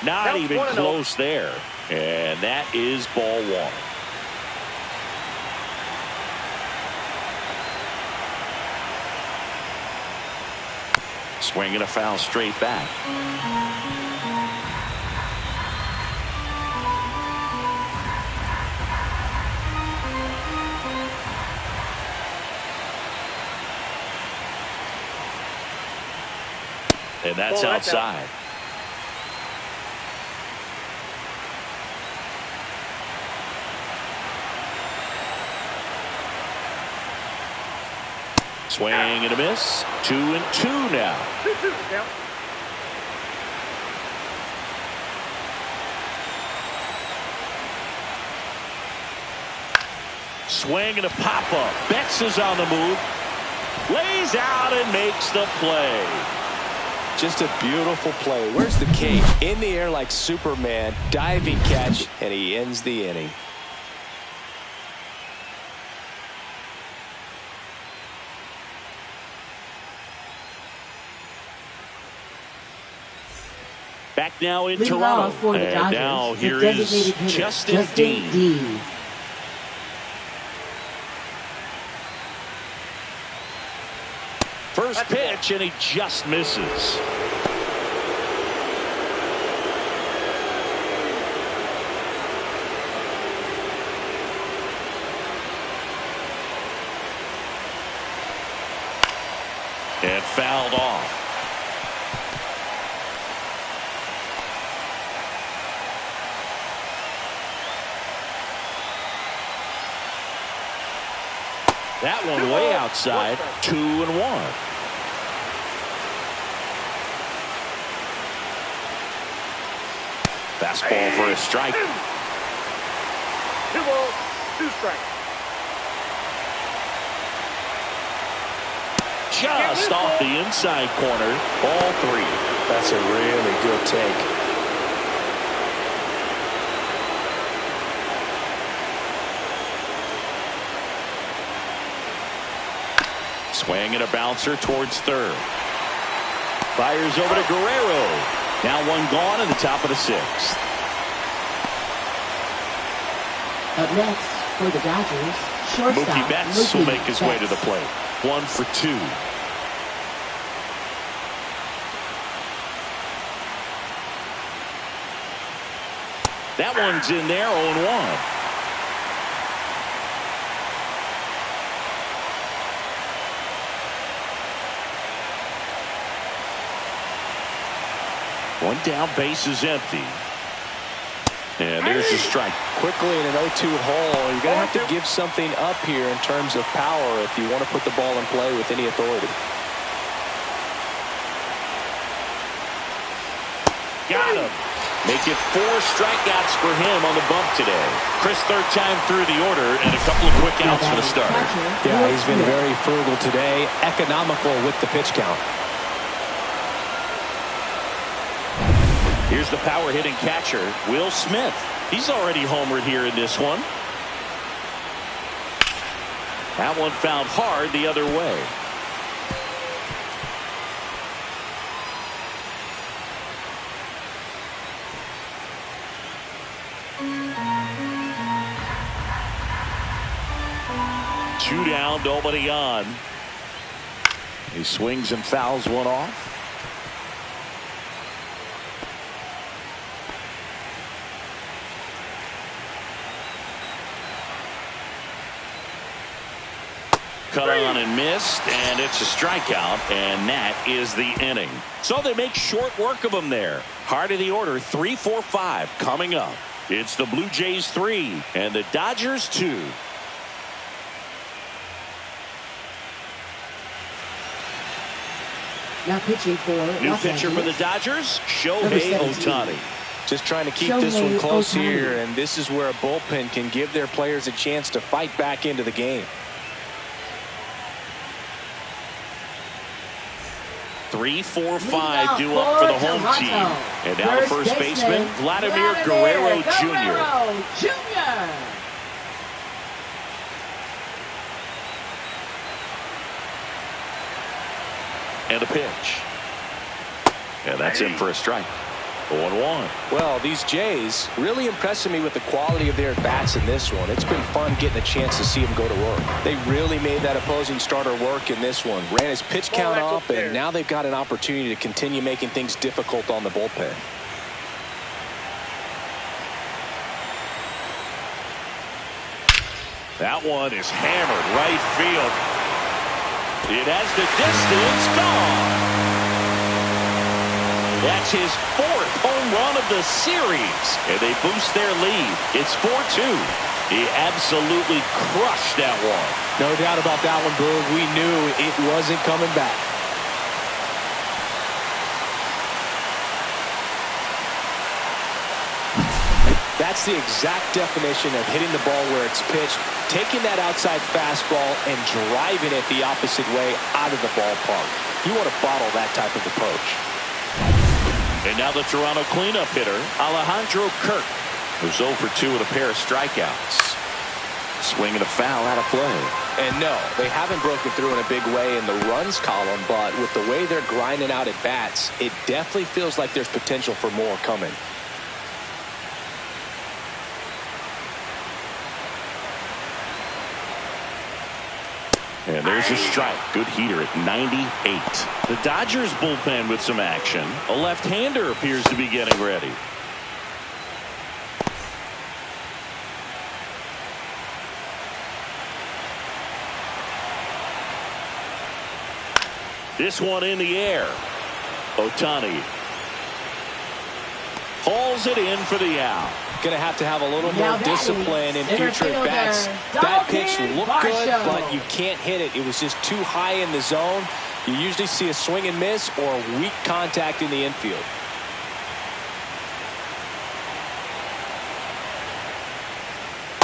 Speaker 1: Not
Speaker 4: Count
Speaker 1: even
Speaker 4: 1-0.
Speaker 1: close there. And that is ball 1. Swinging a foul straight back. And that's
Speaker 4: Ball, that's
Speaker 1: outside. Swing and a miss. 2-2 now.
Speaker 4: 2-2 count.
Speaker 1: Swing and a pop-up. Betts is on the move. Lays out and makes the play.
Speaker 2: Just a beautiful play. Where's the K? In the air like Superman. Diving catch, and he ends the inning.
Speaker 1: Back now in
Speaker 3: Leading
Speaker 1: Toronto.
Speaker 3: off for the
Speaker 1: And
Speaker 3: Dodgers,
Speaker 1: now
Speaker 3: the
Speaker 1: here is
Speaker 3: designated hitter,
Speaker 1: Justin Dean.
Speaker 3: Dean.
Speaker 1: First pitch, and he just misses. And fouled off. That one way outside. 2-1. Fastball for a strike.
Speaker 4: 2 balls, 2 strikes.
Speaker 1: Just off the inside corner. Ball 3.
Speaker 2: That's a really good take.
Speaker 1: Swing and a bouncer towards third. Fires over to Guerrero. Now one gone in the top of the 6th.
Speaker 3: Up next for the Dodgers, shortstop
Speaker 1: Mookie Betts will
Speaker 3: Mookie
Speaker 1: make his way to the
Speaker 3: Betts.
Speaker 1: plate. 1 for 2. That one's in there, 0-1. One down, base is empty. And there's the strike.
Speaker 2: Quickly in an 0-2 hole, you're going to have to give something up here in terms of power if you want to put the ball in play with any authority.
Speaker 1: Got him. Make it 4 strikeouts for him on the bump today. Chris, third time through the order and a couple of quick outs for the starter.
Speaker 2: Yeah, he's been very frugal today, economical with the pitch count.
Speaker 1: Here's the power hitting catcher, Will Smith. He's already homered here in this one. That one fouled hard the other way. Two down, nobody on. He swings and fouls one off. Cut on and missed, and it's a strikeout, and that is the inning. So they make short work of him there. Heart of the order, 3, 4, 5 coming up. It's the Blue Jays 3 and the Dodgers 2.
Speaker 3: Now pitching for
Speaker 1: New
Speaker 3: Los
Speaker 1: pitcher for
Speaker 3: Angeles.
Speaker 1: the Dodgers, Shohei Ohtani.
Speaker 2: Just trying to keep this one close here, and this is where a bullpen can give their players a chance to fight back into the game.
Speaker 1: 3, 4, 5 due up for the home team. And now the first baseman, Vladimir Guerrero Jr. And a pitch. And that's in for a strike. 0-1.
Speaker 2: Well, these Jays really impressing me with the quality of their bats in this one. It's been fun getting a chance to see them go to work. They really made that opposing starter work in this one. Ran his pitch count up, and now they've got an opportunity to continue making things difficult on the bullpen.
Speaker 1: That one is hammered right field. It has the distance, gone. That's his 4th home run of the series, and they boost their lead. It's 4-2. He absolutely crushed that one.
Speaker 2: No doubt about that one, Boog. We knew it wasn't coming back. That's the exact definition of hitting the ball where it's pitched, taking that outside fastball and driving it the opposite way out of the ballpark. You want to bottle that type of approach.
Speaker 1: And now the Toronto cleanup hitter, Alejandro Kirk, who's 0 for 2 with a pair of strikeouts. Swinging a foul out of play.
Speaker 2: And no, they haven't broken through in a big way in the runs column, but with the way they're grinding out at bats, it definitely feels like there's potential for more coming.
Speaker 1: And there's a strike. Good heater at 98. The Dodgers bullpen with some action. A left-hander appears to be getting ready. This one in the air. Ohtani hauls it in for the out.
Speaker 2: Going to have a little more discipline in future at bats. That pitch looked good, but you can't hit it. It was just too high in the zone. You usually see a swing and miss or weak contact in the infield.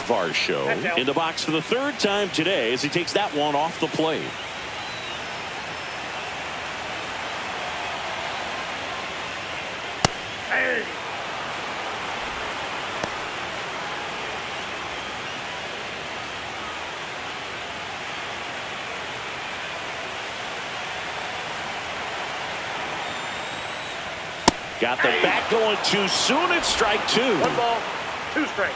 Speaker 1: Varsho in the box for the 3rd time today as he takes that one off the plate.
Speaker 4: Hey.
Speaker 1: Got the bat going too soon. It's strike 2.
Speaker 4: 1 ball, 2 strikes.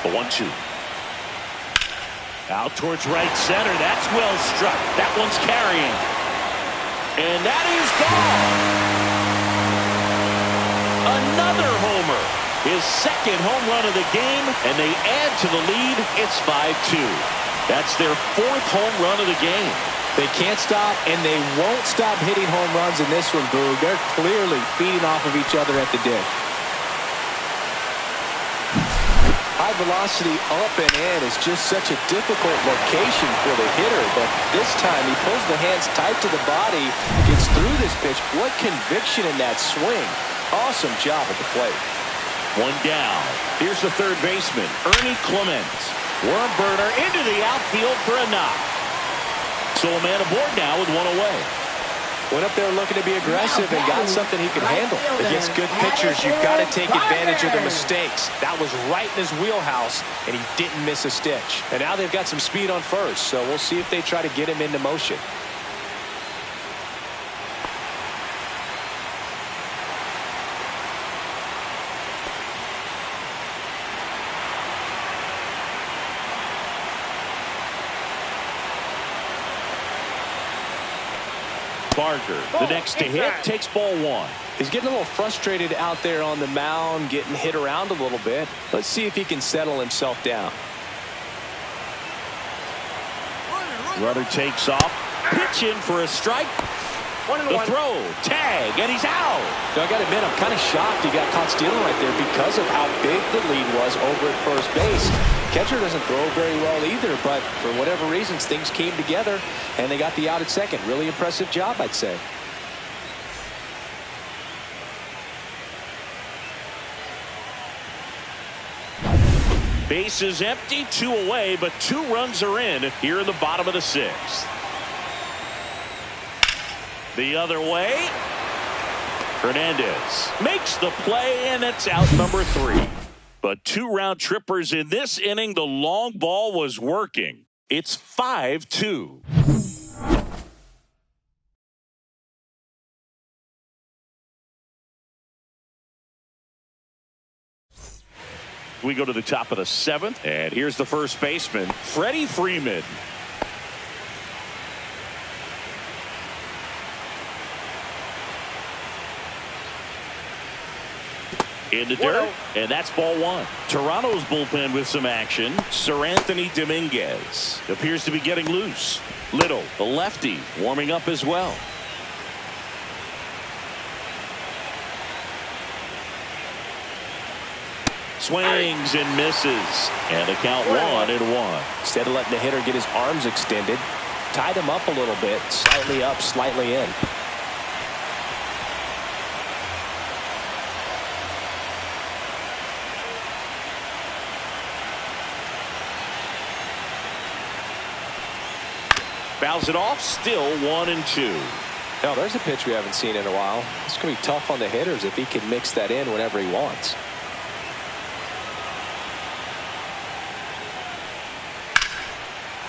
Speaker 1: The 1-2. Out towards right center. That's well struck. That one's carrying. And that is gone. Another homer. His 2nd home run of the game, and they add to the lead. It's 5-2. That's their 4th home run of the game.
Speaker 2: They can't stop, and they won't stop hitting home runs in this one, Boog. They're clearly feeding off of each other at the dish. High velocity up and in is just such a difficult location for the hitter, but this time he pulls the hands tight to the body, gets through this pitch. What conviction in that swing. Awesome job at the plate.
Speaker 1: 1 down. Here's the third baseman, Ernie Clement. Worm burner into the outfield for a knock. So a man aboard now with 1 away.
Speaker 2: Went up there looking to be aggressive and got something he could handle. Against good pitchers, you've got to take advantage of the mistakes. That was right in his wheelhouse, and he didn't miss a stitch. And now they've got some speed on first, so we'll see if they try to get him into motion.
Speaker 1: Barker, the next to hit, takes ball 1.
Speaker 2: He's getting a little frustrated out there on the mound, getting hit around a little bit. Let's see if he can settle himself down.
Speaker 1: Runner takes off, pitch in for a strike. The throw, tag, and he's out.
Speaker 2: Now, I got to admit, I'm kind of shocked he got caught stealing right there because of how big the lead was over at first base. Catcher doesn't throw very well either, but for whatever reasons, things came together, and they got the out at second. Really impressive job, I'd say.
Speaker 1: Base is empty, 2 away, but 2 runs are in here in the bottom of the 6th. The other way. Hernandez makes the play, and it's out number 3. But 2 round trippers in this inning. The long ball was working. It's 5-2. We go to the top of the 7th, and here's the first baseman, Freddie Freeman. In the dirt, and that's ball 1. Toronto's bullpen with some action. Sir Anthony Dominguez appears to be getting loose. Little, the lefty, warming up as well. Swings and misses, and the count 1-1.
Speaker 2: Instead of letting the hitter get his arms extended, tied him up a little bit, slightly up, slightly in.
Speaker 1: Fouls it off, still 1-2.
Speaker 2: Now, there's a pitch we haven't seen in a while. It's going to be tough on the hitters if he can mix that in whenever he wants.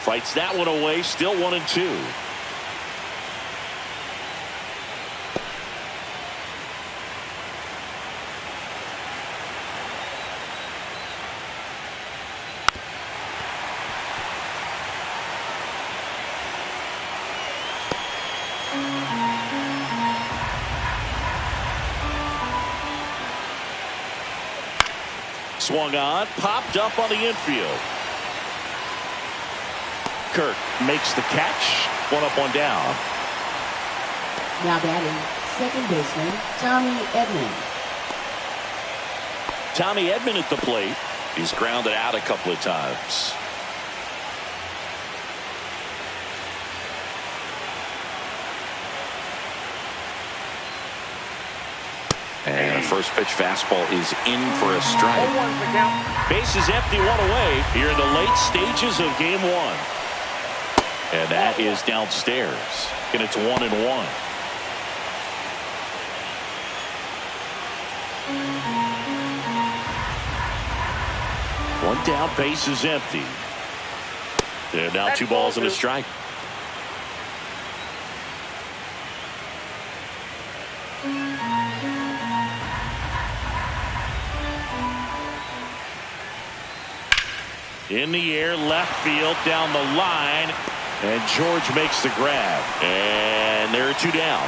Speaker 1: Fights that one away, still 1-2. Swung on, popped up on the infield. Kirk makes the catch. 1 up, 1 down.
Speaker 3: Now batting, second baseman, Tommy Edman.
Speaker 1: Tommy Edman at the plate. He's grounded out a couple of times. And a first pitch fastball is in for a strike. Base is empty, 1 away here in the late stages of game 1. And that is downstairs. And it's 1-1. One down, base is empty. And now 2 balls and a strike. In the air, left field, down the line, and George makes the grab. And there are 2 down.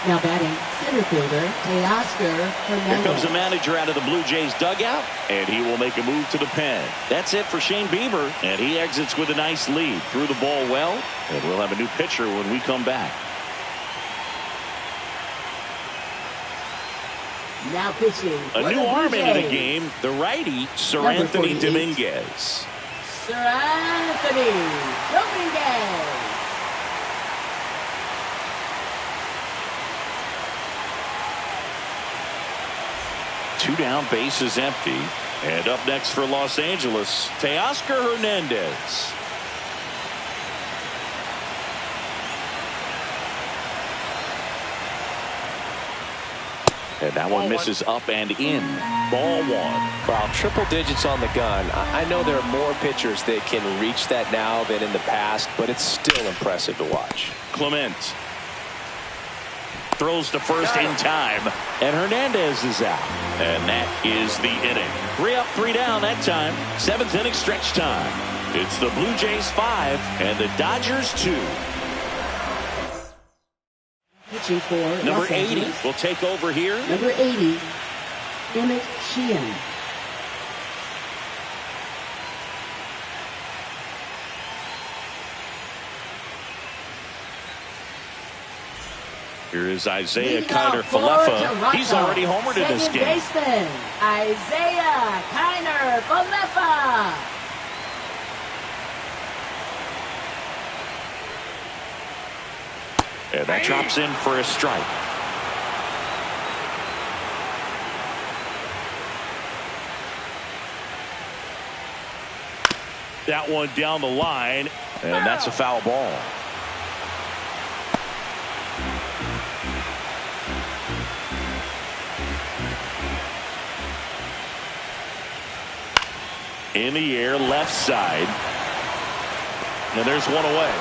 Speaker 3: Now batting, center fielder, Teoscar Hernandez.
Speaker 1: Here comes the manager out of the Blue Jays dugout, and he will make a move to the pen. That's it for Shane Bieber, and he exits with a nice lead. Threw the ball well, and we'll have a new pitcher when we come back.
Speaker 3: Now pitching.
Speaker 1: A new arm into the game, the righty, Sir Anthony Dominguez.
Speaker 3: Sir Anthony Dominguez.
Speaker 1: Two down, bases empty. And up next for Los Angeles, Teoscar Hernandez. And that one misses up and in. Ball one.
Speaker 2: Wow, triple digits on the gun. I know there are more pitchers that can reach that now than in the past, but it's still impressive to watch.
Speaker 1: Clement throws to first in time, and Hernandez is out. And that is the inning. 3 up, 3 down that time. 7th inning stretch time. It's the Blue Jays 5 and the Dodgers 2.
Speaker 3: Pitching for
Speaker 1: Number
Speaker 3: Los
Speaker 1: 80
Speaker 3: Angeles.
Speaker 1: will take over here.
Speaker 3: Number 80, Emmett Sheehan.
Speaker 1: Here is Isaiah
Speaker 3: Leading off
Speaker 1: Kiner
Speaker 3: for
Speaker 1: Falefa.
Speaker 3: Toronto,
Speaker 1: He's already homered in this
Speaker 3: second
Speaker 1: game.
Speaker 3: baseman, Isaiah Kiner Falefa.
Speaker 1: And that drops in for a strike. That one down the line, and that's a foul ball. In the air, left side. And there's one away.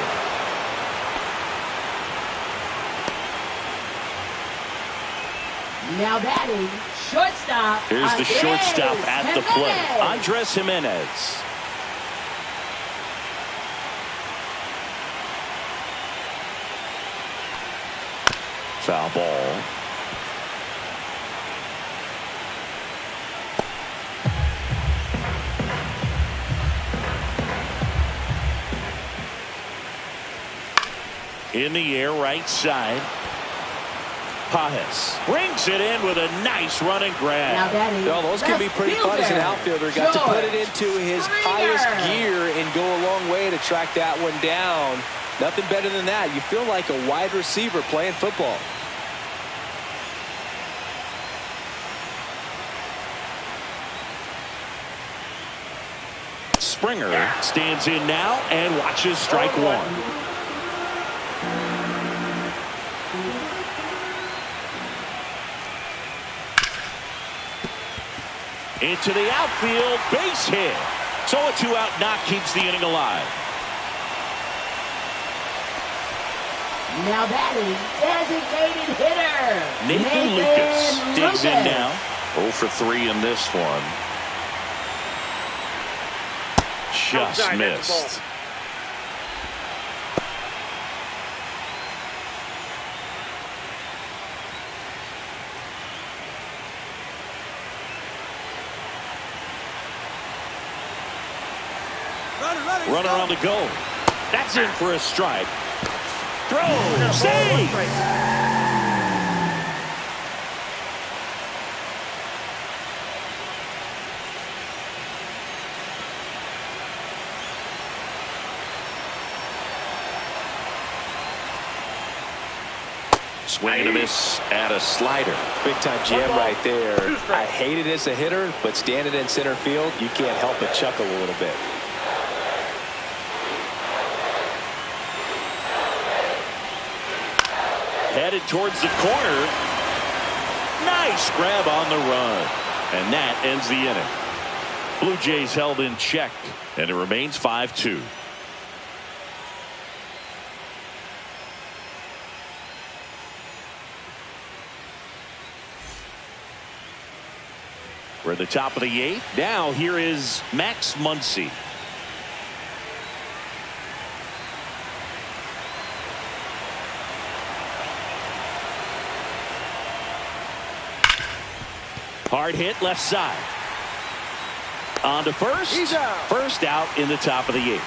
Speaker 3: Now batting, shortstop.
Speaker 1: Here's the
Speaker 3: Andres
Speaker 1: shortstop at the plate.
Speaker 3: Jimenez.
Speaker 1: Andres Jimenez. Foul ball. In the air, right side. Pajes brings it in with a nice run and
Speaker 3: Now
Speaker 1: grab.
Speaker 3: batting,
Speaker 2: Well, those can be pretty fun as an outfielder. Got to put it into his highest gear and go a long way to track that one down. Nothing better than that. You feel like a wide receiver playing football.
Speaker 1: Springer stands in now and watches strike one. Into the outfield, base hit. So a 2-out knock keeps the inning alive.
Speaker 3: Now batting, designated hitter.
Speaker 1: Nathan Lucas digs in now. 0 for 3 in this one. Just
Speaker 4: Outside, that's the
Speaker 1: missed.
Speaker 4: ball.
Speaker 1: Runner on the go. That's in for a strike. Throw, save. Swing and a miss at a slider.
Speaker 2: Big time jam right there. I hate it as a hitter, but standing in center field, you can't help but chuckle a little bit.
Speaker 1: Headed towards the corner. Nice grab on the run. And that ends the inning. Blue Jays held in check, and it remains 5-2. We're at the top of the 8th. Now here is Max Muncy. Hard hit left side. On to first.
Speaker 4: He's out.
Speaker 1: First out in the top of the 8th.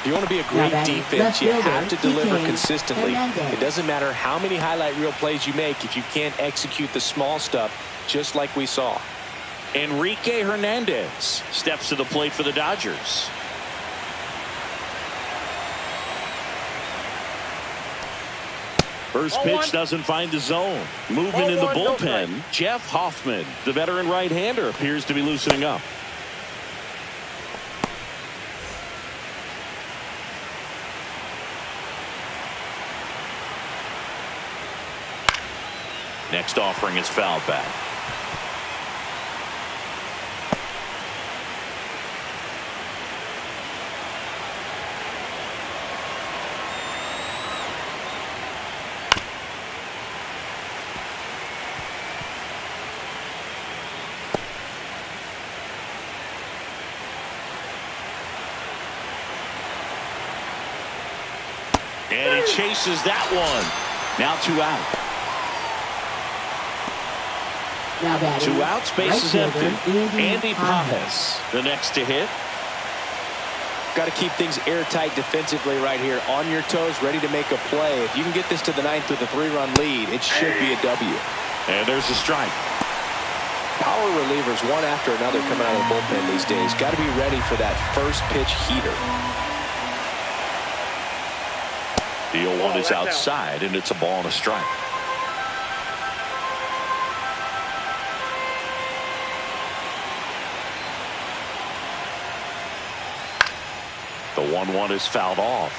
Speaker 2: If you want to be a great defense, you have to deliver consistently. It doesn't matter how many highlight reel plays you make if you can't execute the small stuff, just like we saw.
Speaker 1: Enrique Hernandez steps to the plate for the Dodgers. First pitch doesn't find the zone. Movement in the bullpen. Jeff Hoffman, the veteran right-hander, appears to be loosening up. Next offering is fouled back. And he chases that one. Now 2 out.
Speaker 3: Now batting,
Speaker 1: 2 outs, base is empty. Andy Pajes, the next to hit.
Speaker 2: Got to keep things airtight defensively right here. On your toes, ready to make a play. If you can get this to the 9th with a 3-run lead, it should be a W.
Speaker 1: And there's a strike.
Speaker 2: Power relievers, one after another, coming out of the bullpen these days. Got to be ready for that first pitch heater.
Speaker 1: The 0-1 is outside, and it's a ball and a strike. The 1-1 is fouled off.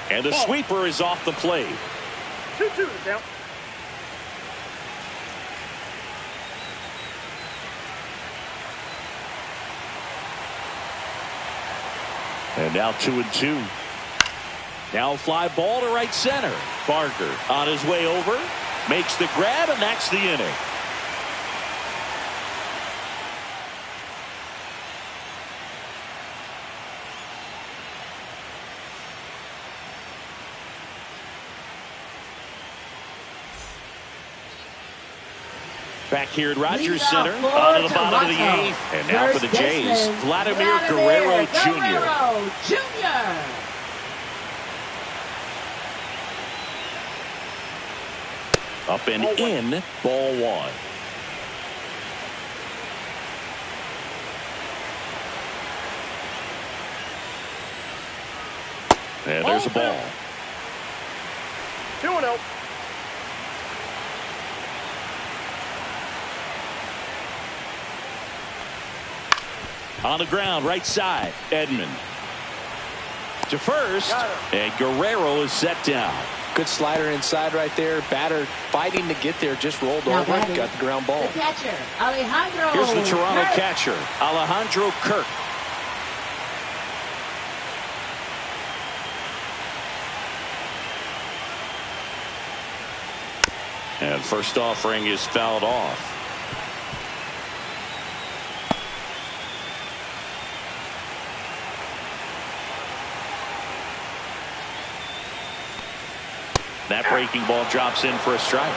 Speaker 1: And the sweeper is off the plate.
Speaker 4: 2-2 the count.
Speaker 1: And now 2-2. Now a fly ball to right center. Barker on his way over. Makes the grab, and that's the inning. Back here at Rogers Center, on to the bottom of the 8th. And now for the Jays, Vladimir Guerrero Jr. Up and in, ball 1. And there's a ball.
Speaker 4: 2-0.
Speaker 1: On the ground, right side, Edman. To first, and Guerrero is set down.
Speaker 2: Good slider inside right there. Batter fighting to get there, just rolled over and got the ground ball.
Speaker 3: The catcher, Alejandro.
Speaker 1: Here's the Toronto catcher, Alejandro Kirk. And first offering is fouled off. That breaking ball drops in for a strike.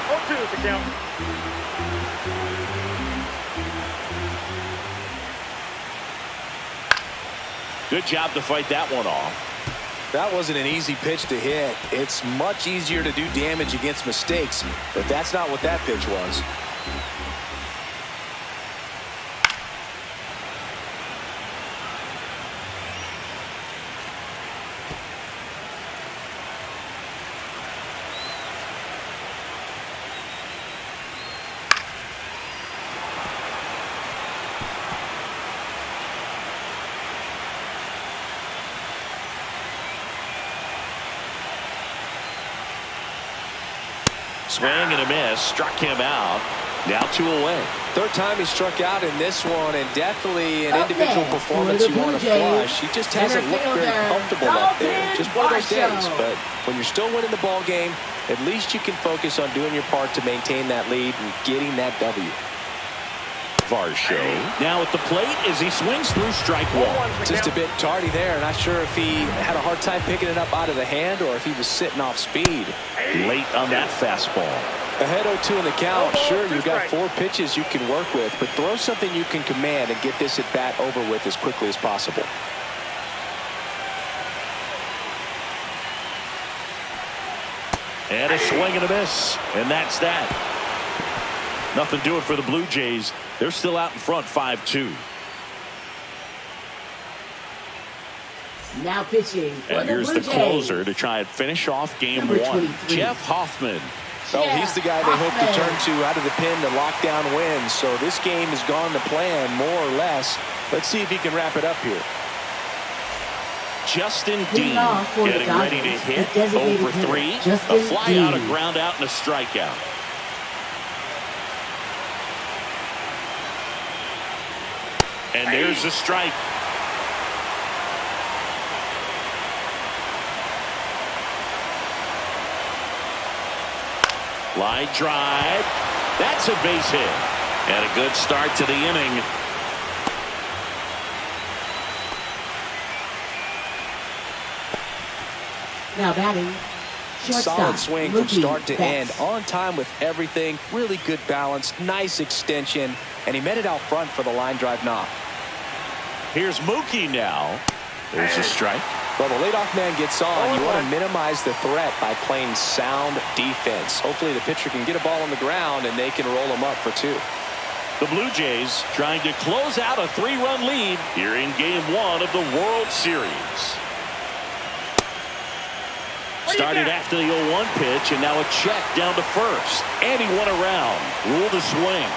Speaker 4: 0-2 is the count.
Speaker 1: Good job to fight that one off.
Speaker 2: That wasn't an easy pitch to hit. It's much easier to do damage against mistakes, but that's not what that pitch was.
Speaker 1: Swing and a miss, struck him out. Now 2 away.
Speaker 2: Third time he struck out in this one, and definitely an individual performance you want to flush. He just hasn't looked very comfortable up there. Just one of those days. But when you're still winning the ball game, at least you can focus on doing your part to maintain that lead and getting that W.
Speaker 1: Varsho now at the plate as he swings through strike one.
Speaker 2: Just a bit tardy there. Not sure if he had a hard time picking it up out of the hand or if he was sitting off speed.
Speaker 1: Late on that fastball.
Speaker 2: Ahead 0-2 in the count. Sure, you've got 4 pitches you can work with, but throw something you can command and get this at bat over with as quickly as possible.
Speaker 1: And a swing and a miss, and that's that. Nothing doing for the Blue Jays. They're still out in front 5-2.
Speaker 3: Now pitching for
Speaker 1: And
Speaker 3: the
Speaker 1: here's
Speaker 3: Blue
Speaker 1: the
Speaker 3: Jays.
Speaker 1: closer to try and finish off game
Speaker 3: Number
Speaker 1: 1.
Speaker 3: 23.
Speaker 1: Jeff Hoffman.
Speaker 2: Oh, he's the guy they hope to
Speaker 3: Hoffman.
Speaker 2: turn to out of the pen to lock down wins. So this game has gone to plan, more or less. Let's see if he can wrap it up here.
Speaker 1: Justin
Speaker 3: Leading
Speaker 1: Dean
Speaker 3: off for the
Speaker 1: getting ready to
Speaker 3: Dodgers,
Speaker 1: hit.
Speaker 3: the designated
Speaker 1: 0 for 3.
Speaker 3: hitter,
Speaker 1: A
Speaker 3: Justin
Speaker 1: fly out, a
Speaker 3: Dean.
Speaker 1: ground out, and a strikeout. And there's the strike. Line drive. That's a base hit. And a good start to the inning.
Speaker 3: Now batting, shortstop.
Speaker 2: Solid swing from
Speaker 3: Mookie
Speaker 2: start to end.
Speaker 3: Betts.
Speaker 2: On time with everything. Really good balance. Nice extension. And he met it out front for the line drive knock.
Speaker 1: Here's Mookie now. There's a strike.
Speaker 2: Well, the leadoff man gets on. You want to minimize the threat by playing sound defense. Hopefully the pitcher can get a ball on the ground and they can roll him up for 2.
Speaker 1: The Blue Jays trying to close out a 3-run lead here in game 1 of the World Series. Started after the 0-1 pitch, and now a check down to first. And he won around. Ruled a swing.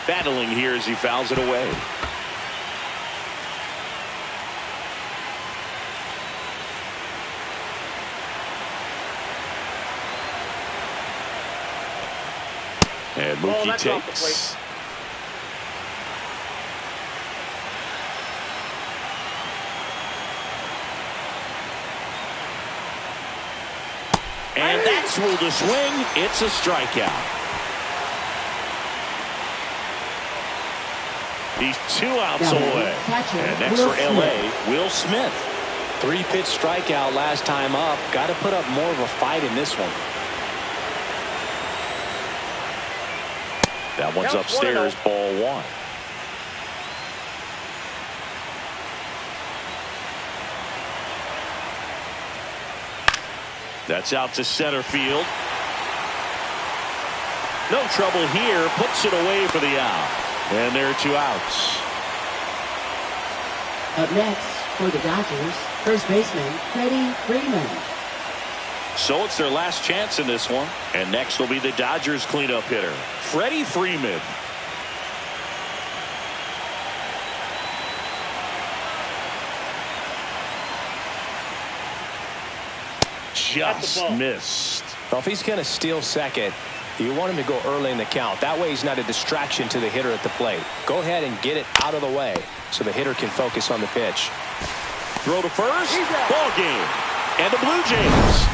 Speaker 1: Battling here as he fouls it away. And Mookie
Speaker 4: that's off the
Speaker 1: takes. And that's ruled a swing. It's a strikeout. He's 2 outs away.
Speaker 3: Catcher,
Speaker 1: And next
Speaker 3: Will
Speaker 1: for LA, Will Smith.
Speaker 2: 3-pitch strikeout last time up. Got to put up more of a fight in this one.
Speaker 1: That one's
Speaker 4: Counts
Speaker 1: upstairs,
Speaker 4: 1-0.
Speaker 1: ball 1. That's out to center field. No trouble here. Puts it away for the out. And there are 2 outs.
Speaker 3: Up next for the Dodgers, first baseman Freddie Freeman.
Speaker 1: So it's their last chance in this one. And next will be the Dodgers cleanup hitter, Freddie Freeman. Just missed.
Speaker 2: Well, if he's going to steal second, you want him to go early in the count. That way he's not a distraction to the hitter at the plate. Go ahead and get it out of the way so the hitter can focus on the pitch.
Speaker 1: Throw to first. Ball game. And the Blue Jays